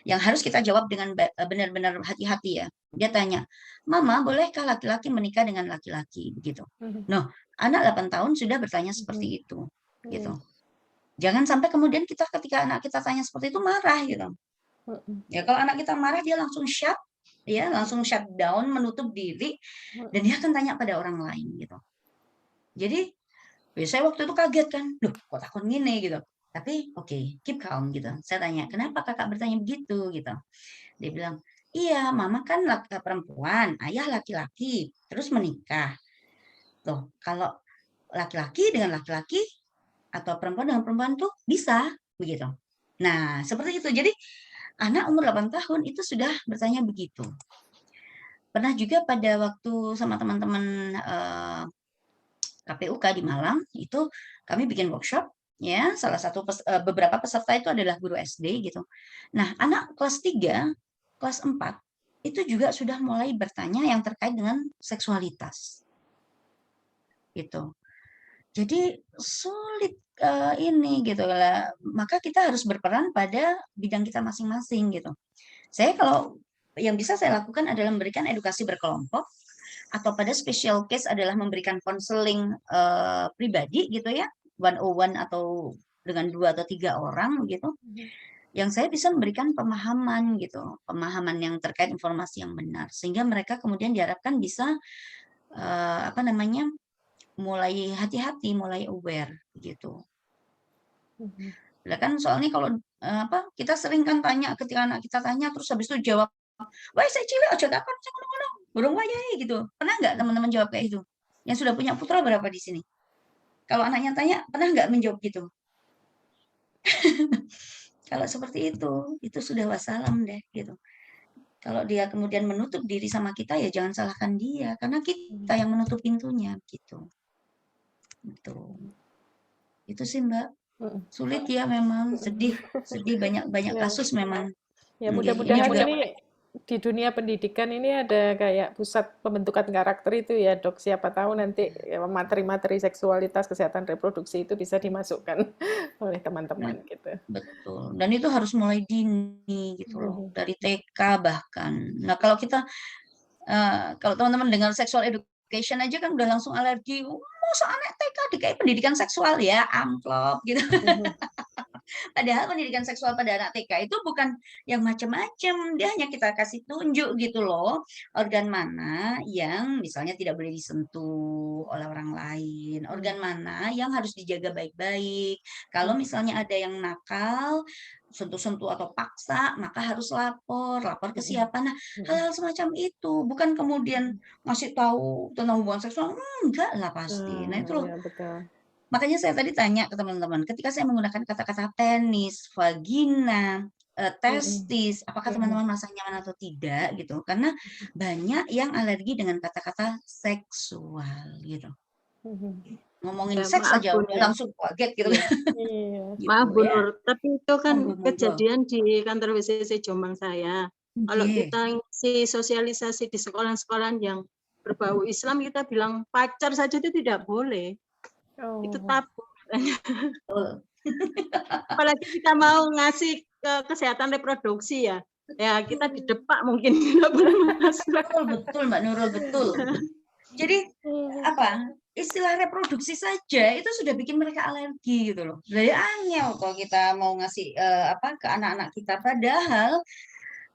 Yang harus kita jawab dengan benar-benar hati-hati ya. Dia tanya, "Mama, bolehkah laki-laki menikah dengan laki-laki?" begitu. Noh, anak 8 tahun sudah bertanya seperti itu gitu. Jangan sampai kemudian ketika anak kita tanya seperti itu marah gitu. Ya kalau anak kita marah dia langsung shut down, menutup diri dan dia akan tanya pada orang lain gitu. Jadi saya waktu itu kaget kan, loh kok takut gini gitu. Tapi oke, keep calm gitu. Saya tanya, kenapa kakak bertanya begitu gitu. Dia bilang, iya mama kan perempuan, ayah laki-laki, terus menikah. Tuh, kalau laki-laki dengan laki-laki atau perempuan dengan perempuan tuh bisa begitu. Nah, seperti itu. Jadi anak umur 8 tahun itu sudah bertanya begitu. Pernah juga pada waktu sama teman-teman KPUK di Malang itu kami bikin workshop ya, salah satu beberapa peserta itu adalah guru SD gitu. Nah, anak kelas 3, kelas 4 itu juga sudah mulai bertanya yang terkait dengan seksualitas. Gitu. Jadi sulit ini gitu lah. Maka kita harus berperan pada bidang kita masing-masing gitu. Saya kalau yang bisa saya lakukan adalah memberikan edukasi berkelompok atau pada special case adalah memberikan konseling pribadi gitu ya, 101 atau dengan 2 atau 3 orang gitu. Yang saya bisa memberikan pemahaman gitu, pemahaman yang terkait informasi yang benar sehingga mereka kemudian diharapkan bisa mulai hati-hati, mulai aware gitu. Lah kan soalnya kalau kita sering kan tanya ketika anak kita tanya terus habis itu jawab, "Wah, saya cilik aja takon saya ngono-ngono." Burung wayahe gitu. Pernah nggak teman-teman jawab kayak itu? Yang sudah punya putra berapa di sini? Kalau anaknya tanya, pernah nggak menjawab gitu? Kalau seperti itu sudah wassalam deh gitu. Kalau dia kemudian menutup diri sama kita ya jangan salahkan dia karena kita yang menutup pintunya gitu. Gitu. Itu sih Mbak. Sulit ya memang, sedih banyak kasus memang. Ya mudah-mudahan ini di dunia pendidikan ini ada kayak pusat pembentukan karakter itu ya Dok. Siapa tahu nanti materi-materi seksualitas, kesehatan reproduksi itu bisa dimasukkan oleh teman-teman gitu. Betul. Dan itu harus mulai dini gitu loh, dari TK bahkan. Nah kalau kita, kalau teman-teman dengar sexual education aja kan udah langsung alergi. Masa anak TK kayak pendidikan seksual ya, amplop gitu. Padahal pendidikan seksual pada anak TK itu bukan yang macam-macam, dia hanya kita kasih tunjuk gitu loh, organ mana yang misalnya tidak boleh disentuh oleh orang lain, organ mana yang harus dijaga baik-baik. Kalau misalnya ada yang nakal, sentuh-sentuh atau paksa, maka harus lapor ke siapa. Nah, hal-hal semacam itu, bukan kemudian ngasih tahu tentang hubungan seksual, enggak lah pasti. Nah itu loh. Ya, betul. Makanya saya tadi tanya ke teman-teman, ketika saya menggunakan kata-kata penis, vagina, testis, apakah teman-teman merasa nyaman atau tidak gitu? Karena banyak yang alergi dengan kata-kata seksual gitu. Ngomongin seks aja udah langsung kaget gitu. Maaf Bu Nur, tapi itu kan kejadian di kantor WCC Jombang saya. Kalau Oke. kita ngisi sosialisasi di sekolah-sekolah yang berbau Islam, kita bilang pacar saja itu tidak boleh. Itu Oh. tabu. Betul. Apalagi kita mau ngasih ke kesehatan reproduksi ya. Ya kita didepak mungkin tidak boleh masuk. Betul, betul Mbak Nurul, betul. Jadi apa? Istilah reproduksi saja itu sudah bikin mereka alergi gitu loh. Jadi angel kalau kita mau ngasih apa ke anak-anak kita, padahal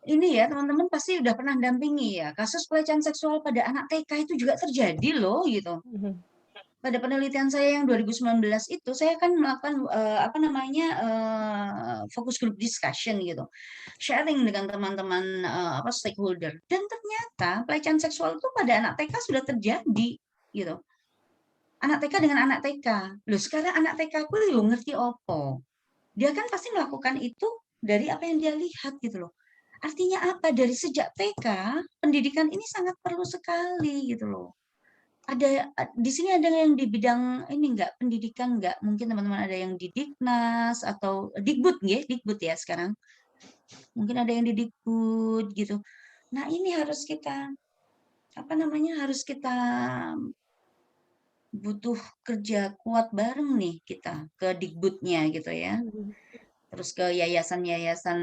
ini ya teman-teman pasti udah pernah dampingi ya, kasus pelecehan seksual pada anak TK itu juga terjadi loh gitu. Mhm. Pada penelitian saya yang 2019 itu saya kan melakukan apa namanya focus group discussion gitu, sharing dengan teman-teman apa stakeholder, dan ternyata pelecehan seksual itu pada anak TK sudah terjadi gitu. Anak TK dengan anak TK. Loh sekarang anak TK aku yo ngerti opo. Dia kan pasti melakukan itu dari apa yang dia lihat gitu loh. Artinya apa? Dari sejak TK pendidikan ini sangat perlu sekali gitu loh. Ada di sini ada yang di bidang ini enggak pendidikan enggak? Mungkin teman-teman ada yang di Diknas atau Dikbud nggih, Dikbud ya sekarang. Mungkin ada yang di Dikbud gitu. Nah, ini harus kita apa namanya? Harus kita butuh kerja kuat bareng nih kita ke Dikbudnya gitu ya. Mhm. Terus ke yayasan-yayasan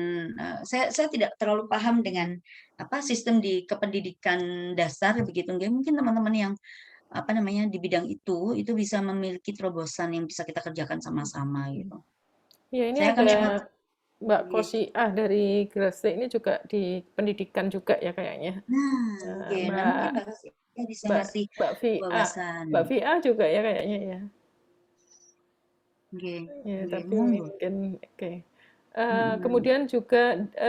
saya tidak terlalu paham dengan apa sistem di kependidikan dasar begitu nggih. Mungkin teman-teman yang apa namanya di bidang itu bisa memiliki terobosan yang bisa kita kerjakan sama-sama gitu. Ya, ini Saya akan ada coba. Mbak Nggih. Kosiah dari Gresik ini juga di pendidikan juga ya kayaknya. Nah, nggih. Nah, mungkin Mbak Mbak Rosi bisa Mbak ngasih Mbak VA. wawasan. Mbak VA juga ya kayaknya ya. Nggih, Ya, nggih, tapi monggo. mungkin oke. Mhm. Kemudian juga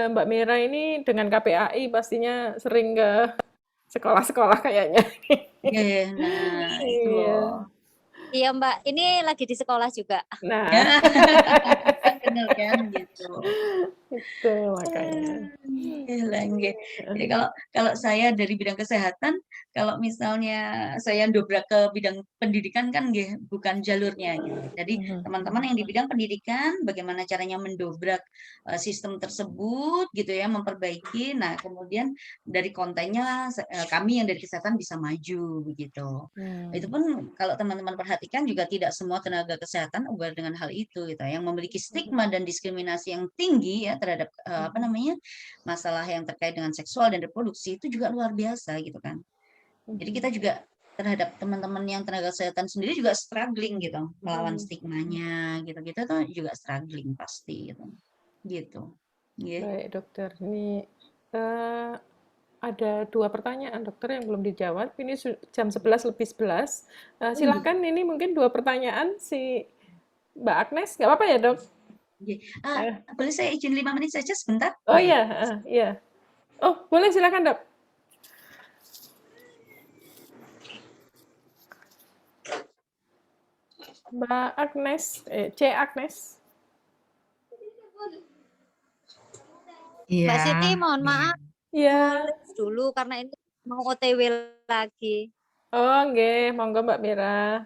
Mbak Mira ini dengan KPAI pastinya sering ke sekolah-sekolah kayaknya. Nggih, nah itu Iya. loh. Iya Mbak, ini lagi di sekolah juga. Nah, Bener kan gitu. itu makanya. Gila, nggih. Jadi kalau saya dari bidang kesehatan, kalau misalnya saya dobrak ke bidang pendidikan kan nggih bukan jalurnya gitu. Jadi Mhm. teman-teman yang di bidang pendidikan bagaimana caranya mendobrak sistem tersebut gitu ya, memperbaiki. Nah, kemudian dari kontennya kami yang dari kesehatan bisa maju begitu. Itu pun kalau teman-teman perhatikan juga tidak semua tenaga kesehatan aware dengan hal itu gitu. Yang memiliki stigma dan diskriminasi yang tinggi ya terhadap apa namanya? Masalah yang terkait dengan seksual dan reproduksi itu juga luar biasa gitu kan. Jadi kita juga terhadap teman-teman yang tenaga kesehatan sendiri juga struggling gitu melawan stigmanya gitu-gitu tuh juga struggling pasti gitu. Gitu. Yeah. Baik dokter, ini ada 2 pertanyaan dokter yang belum dijawab. Ini jam 11:11. Silahkan ini mungkin 2 pertanyaan si Mbak Agnes, nggak apa-apa ya dok? Boleh saya izin 5 menit saja sebentar? Oh iya, iya. Oh boleh silakan dok. Mbak Agnes, C Agnes. Mbak Iya. Siti mohon maaf Iya. dulu karena ini mau OTW lagi. Oh nggih, monggo Mbak Mira.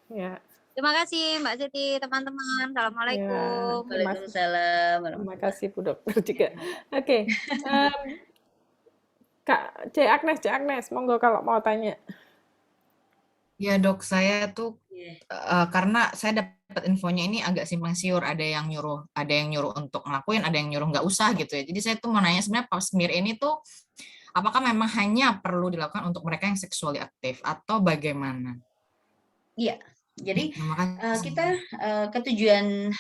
Ya. Terima kasih Mbak Siti, teman-teman. Assalamualaikum. Waalaikumsalam. Terima kasih Bu Dokter juga. Oke. Kak C Agnes, monggo kalau mau tanya. Ya dok, saya tuh karena saya dapat infonya ini agak simpang siur, ada yang nyuruh untuk ngelakuin, ada yang nyuruh nggak usah gitu ya. Jadi saya tuh mau nanya sebenarnya pap smear ini tuh apakah memang hanya perlu dilakukan untuk mereka yang seksually aktif atau bagaimana? Iya. Jadi kita ke tujuan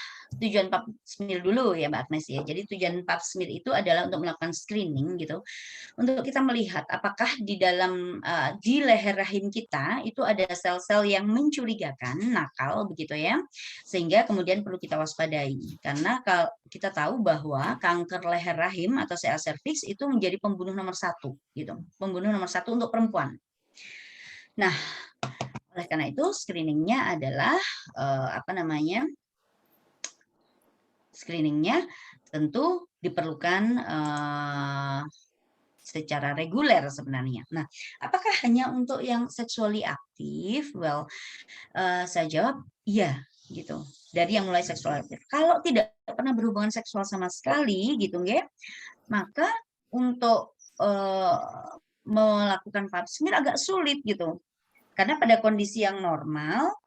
pap smear dulu ya Mbak Agnes ya. Jadi tujuan pap smear itu adalah untuk melakukan screening gitu. Untuk kita melihat apakah di dalam di leher rahim kita itu ada sel-sel yang mencurigakan, nakal begitu ya. Sehingga kemudian perlu kita waspadai. Karena kalau kita tahu bahwa kanker leher rahim atau CA cervix itu menjadi pembunuh nomor 1 gitu. Pembunuh nomor 1 untuk perempuan. Nah, oleh karena itu screeningnya adalah screeningnya tentu diperlukan secara reguler sebenarnya. Nah, apakah hanya untuk yang sexually aktif? Well, saya jawab iya gitu. Dari yang mulai seksual aktif. Kalau tidak pernah berhubungan seksual sama sekali gitu nggih, maka untuk melakukan pap smear agak sulit gitu. Karena pada kondisi yang normal,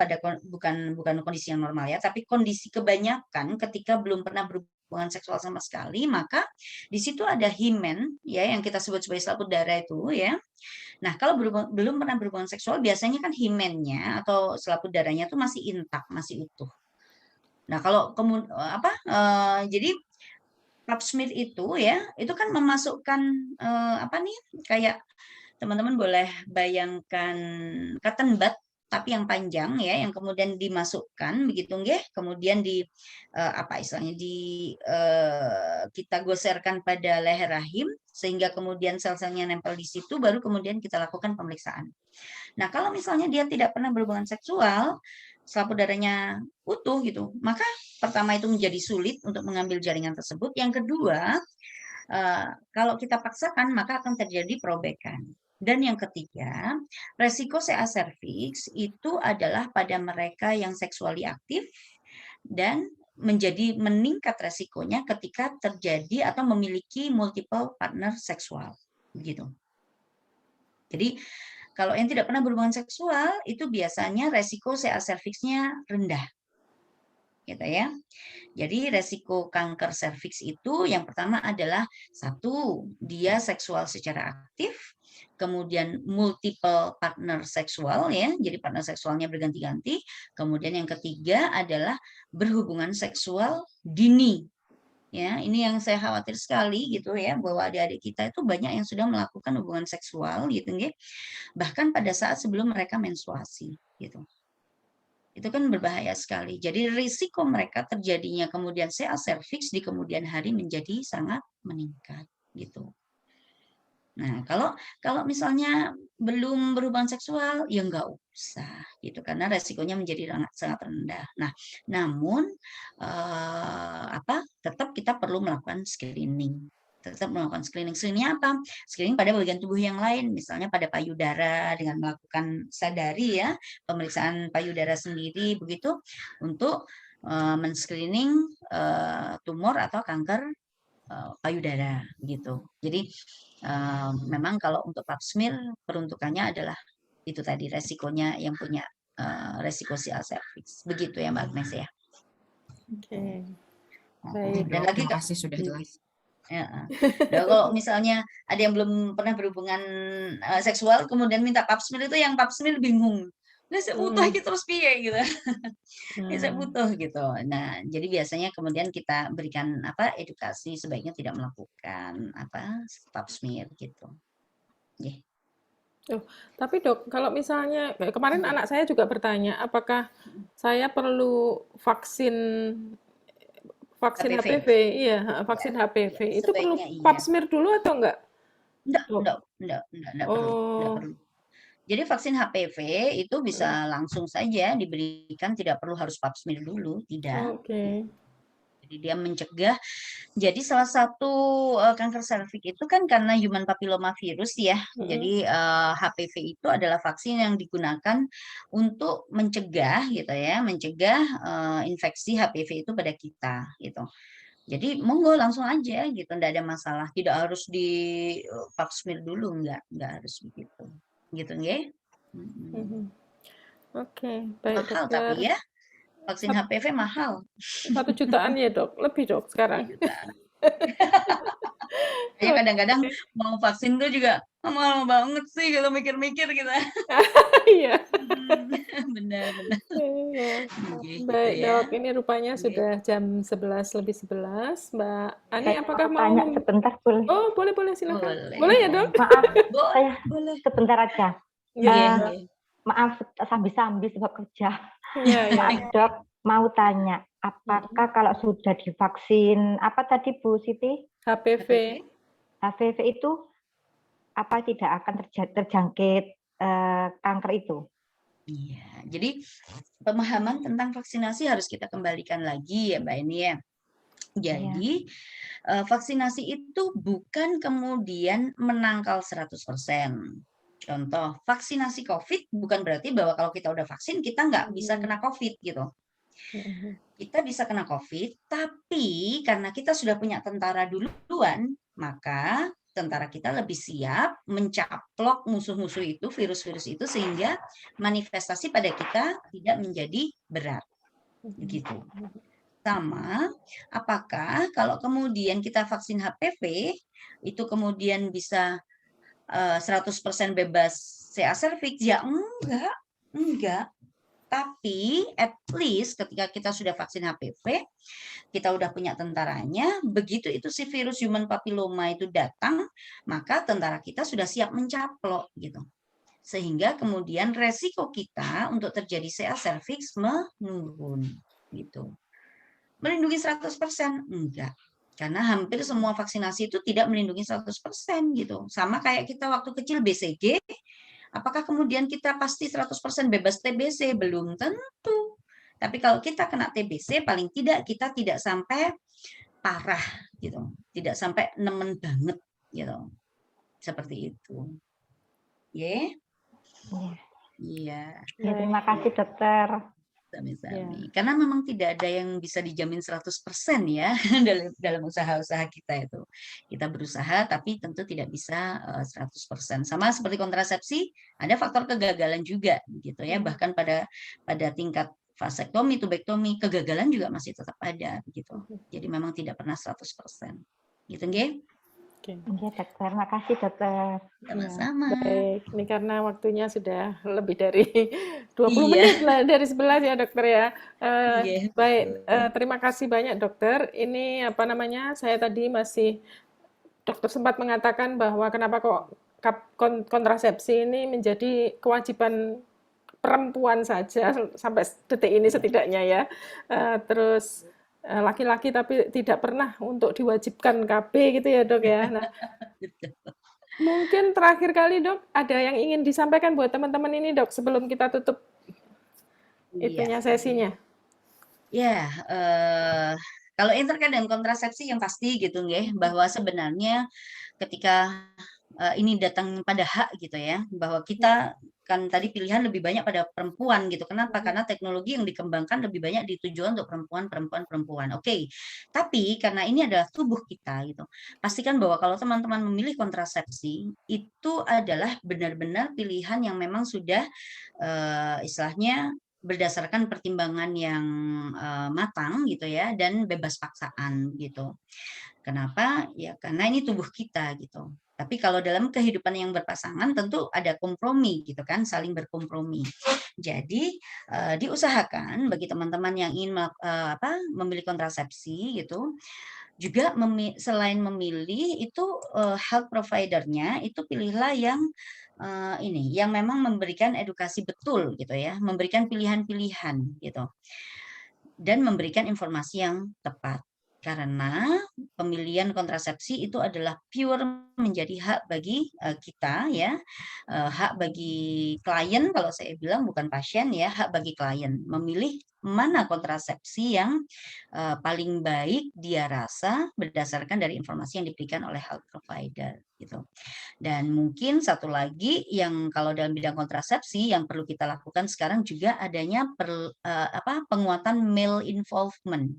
bukan kondisi yang normal ya, tapi kondisi kebanyakan ketika belum pernah berhubungan seksual sama sekali, maka di situ ada himen ya yang kita sebut sebagai selaput darah itu ya. Nah, kalau belum pernah berhubungan seksual biasanya kan himennya atau selaput darahnya itu masih intak, masih utuh. Nah, kalau jadi pap smear itu ya, itu kan memasukkan kayak teman-teman boleh bayangkan cotton bud tapi yang panjang ya, yang kemudian dimasukkan begitu nggih, kemudian kita goserkan pada leher rahim sehingga kemudian sel-selnya nempel di situ, baru kemudian kita lakukan pemeriksaan. Nah, kalau misalnya dia tidak pernah berhubungan seksual, selaput darahnya utuh gitu, maka pertama itu menjadi sulit untuk mengambil jaringan tersebut. Yang kedua, kalau kita paksakan maka akan terjadi perobekan. Dan yang ketiga, resiko CA cervix itu adalah pada mereka yang seksually aktif dan meningkat resikonya ketika terjadi atau memiliki multiple partner seksual, begitu. Jadi kalau yang tidak pernah berhubungan seksual itu biasanya resiko CA cervix-nya rendah, gitu ya. Jadi resiko kanker serviks itu yang pertama adalah satu, dia seksual secara aktif, kemudian multiple partner seksual ya, jadi partner seksualnya berganti-ganti. Kemudian yang ketiga adalah berhubungan seksual dini. Ya, ini yang saya khawatir sekali gitu ya, bahwa adik-adik kita itu banyak yang sudah melakukan hubungan seksual gitu ya, bahkan pada saat sebelum mereka menstruasi gitu. Itu kan berbahaya sekali. Jadi risiko mereka terjadinya kemudian CA cervix di kemudian hari menjadi sangat meningkat gitu. Nah, kalau misalnya belum berhubungan seksual, ya nggak usah gitu, karena resikonya menjadi sangat rendah. Nah, namun tetap kita perlu melakukan screening. Tetap melakukan screening. Screeningnya apa? Screening pada bagian tubuh yang lain, misalnya pada payudara dengan melakukan sadari ya, pemeriksaan payudara sendiri begitu untuk men-screening tumor atau kanker payudara gitu. Jadi memang kalau untuk pap smear peruntukannya adalah itu tadi resikonya yang punya resiko CA cervix. Begitu ya Mbak Agnes ya. Oke. Baik, Dan lagi terima kasih sudah jelas. Ya. Kalau misalnya ada yang belum pernah berhubungan seksual kemudian minta pap smear, itu yang pap smear bingung. Nah, saya butuh iki terus piye gitu. Saya butuh gitu. Nah, jadi biasanya kemudian kita berikan edukasi sebaiknya tidak melakukan pap smear gitu. Yeah. Tapi Dok, kalau misalnya kemarin anak saya juga bertanya, apakah saya perlu vaksin HPV? Iya, vaksin HPV. Itu perlu pap smear dulu atau enggak? Enggak perlu. Jadi vaksin HPV itu bisa langsung saja diberikan, tidak perlu harus pap smear dulu, tidak. Oke. Jadi dia mencegah. Jadi salah satu kanker serviks itu kan karena human papilloma virus ya. Jadi HPV itu adalah vaksin yang digunakan untuk mencegah gitu ya, mencegah infeksi HPV itu pada kita gitu. Jadi monggo langsung aja gitu, enggak ada masalah. Tidak harus di pap smear dulu, enggak harus begitu. Gitu nggih. Oke, baik mahal dokter. Tapi ya vaksin HPV mahal. 1 jutaan ya Dok, lebih Dok sekarang. Kadang-kadang mau vaksin tuh juga mahal banget sih kalau mikir-mikir kita. Iya. Benar. Baik Dok, ini rupanya sudah jam 11:11. Mbak Ani, apakah mau tanya sebentar boleh? Oh, boleh silakan. Boleh ya Dok? Maaf, saya sebentar aja. Maaf, sambil sebab kerja. Maaf Dok, mau tanya, apakah kalau sudah divaksin apa tadi Bu Siti? HPV itu apa tidak akan terjangkit kanker itu? Iya, jadi pemahaman tentang vaksinasi harus kita kembalikan lagi ya Mbak Eni ya. Jadi vaksinasi itu bukan kemudian menangkal 100%. Contoh, vaksinasi COVID bukan berarti bahwa kalau kita udah vaksin kita nggak bisa kena COVID gitu. Kita bisa kena COVID, tapi karena kita sudah punya tentara duluan, maka tentara kita lebih siap mencaplok musuh-musuh itu, virus-virus itu, sehingga manifestasi pada kita tidak menjadi berat. Begitu. Sama, apakah kalau kemudian kita vaksin HPV, itu kemudian bisa 100% bebas CA cervix? Ya enggak. Tapi at least ketika kita sudah vaksin HPV, kita udah punya tentaranya, begitu itu si virus human papilloma itu datang, maka tentara kita sudah siap mencaplok gitu. Sehingga kemudian resiko kita untuk terjadi CA cervix menurun gitu. Melindungi 100%? Enggak. Karena hampir semua vaksinasi itu tidak melindungi 100% gitu. Sama kayak kita waktu kecil BCG, apakah kemudian kita pasti 100% bebas TBC? Belum tentu. Tapi kalau kita kena TBC, paling tidak kita tidak sampai parah gitu. Tidak sampai nemen banget gitu. Seperti itu. Ya? Iya. Ya, terima kasih dokter. Sami-sami. Karena memang tidak ada yang bisa dijamin 100% ya dalam usaha-usaha kita itu. Kita berusaha tapi tentu tidak bisa 100%. Sama seperti kontrasepsi, ada faktor kegagalan juga gitu ya. Bahkan pada tingkat vasektomi, tubektomi, kegagalan juga masih tetap ada gitu. Jadi memang tidak pernah 100%. Gitu nggih? Iya, dokter. Makasih, dokter. Sama-sama. Baik, ini karena waktunya sudah lebih dari 20 menit lah, dari 11 ya dokter ya. Baik, terima kasih banyak dokter. Ini apa namanya, saya tadi masih, dokter sempat mengatakan bahwa kenapa kok kontrasepsi ini menjadi kewajiban perempuan saja sampai detik ini setidaknya ya. Terus laki-laki tapi tidak pernah untuk diwajibkan KB gitu ya dok ya. Nah, mungkin terakhir kali dok, ada yang ingin disampaikan buat teman-teman ini dok sebelum kita tutup itunya sesinya. Ya, kalau yang terkait dengan kontrasepsi yang pasti gitu nggih, bahwa sebenarnya ketika ini datang pada hak gitu ya, bahwa kita kan tadi pilihan lebih banyak pada perempuan gitu. Kenapa? Karena teknologi yang dikembangkan lebih banyak ditujukan untuk perempuan. Oke. Tapi karena ini adalah tubuh kita gitu. Pastikan bahwa kalau teman-teman memilih kontrasepsi, itu adalah benar-benar pilihan yang memang sudah istilahnya berdasarkan pertimbangan yang matang gitu ya, dan bebas paksaan gitu. Kenapa? Ya karena ini tubuh kita gitu. Tapi kalau dalam kehidupan yang berpasangan tentu ada kompromi gitu kan, saling berkompromi. Jadi diusahakan bagi teman-teman yang ingin memilih kontrasepsi gitu, juga selain memilih itu health provider-nya itu pilihlah yang yang memang memberikan edukasi betul gitu ya, memberikan pilihan-pilihan gitu, dan memberikan informasi yang tepat. Karena pemilihan kontrasepsi itu adalah pure menjadi hak bagi kita ya, hak bagi klien kalau saya bilang, bukan pasien ya, hak bagi klien memilih mana kontrasepsi yang paling baik dia rasa berdasarkan dari informasi yang diberikan oleh health provider gitu. Dan mungkin satu lagi yang kalau dalam bidang kontrasepsi yang perlu kita lakukan sekarang juga adanya penguatan male involvement.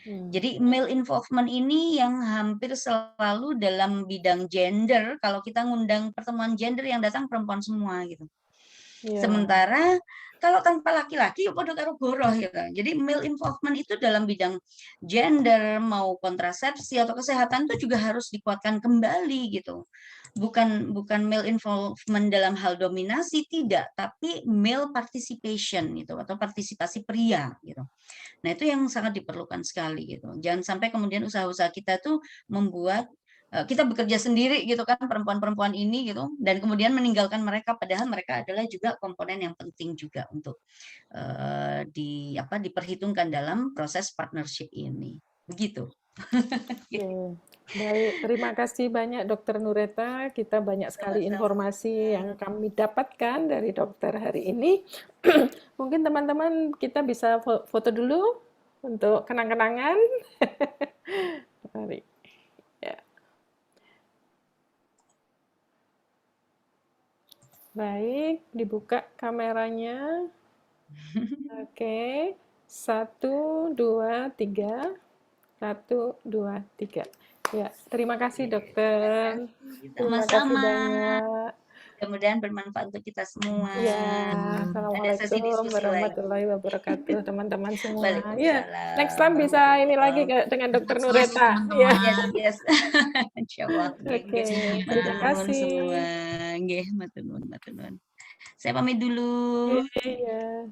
Jadi male involvement ini yang hampir selalu dalam bidang gender, kalau kita ngundang pertemuan gender yang datang perempuan semua gitu. Sementara kalau tanpa laki-laki ya podo karo goroh gitu. Jadi male involvement itu dalam bidang gender mau kontrasepsi atau kesehatan itu juga harus dikuatkan kembali gitu. Bukan male involvement dalam hal dominasi, tidak, tapi male participation gitu, atau partisipasi pria gitu. Nah, itu yang sangat diperlukan sekali gitu. Jangan sampai kemudian usaha-usaha kita tuh membuat kita bekerja sendiri gitu kan, perempuan-perempuan ini gitu, dan kemudian meninggalkan mereka, padahal mereka adalah juga komponen yang penting juga untuk diperhitungkan dalam proses partnership ini. Begitu. Baik, terima kasih banyak Dokter Nureta. Kita banyak sekali informasi yang kami dapatkan dari dokter hari ini. Mungkin teman-teman kita bisa foto dulu untuk kenang-kenangan. Mari. Ya. Baik, dibuka kameranya. Oke, 1, 2, 3. 1, 2, 3. Ya, terima kasih dokter. Terima kasih Sama-sama. banyak. Mudah-mudahan bermanfaat untuk kita semua. Ya, Ada sesi Assalamualaikum diskusi lagi. warahmatullahi wabarakatuh, teman-teman semua. Ya, Waalaikumsalam. next time bisa ini lagi dengan dokter Nureta. Ya. Yes. Insyaallah. Oke, terima kasih. Semua. Nggih, matur nuwun. Saya pamit dulu. Iya.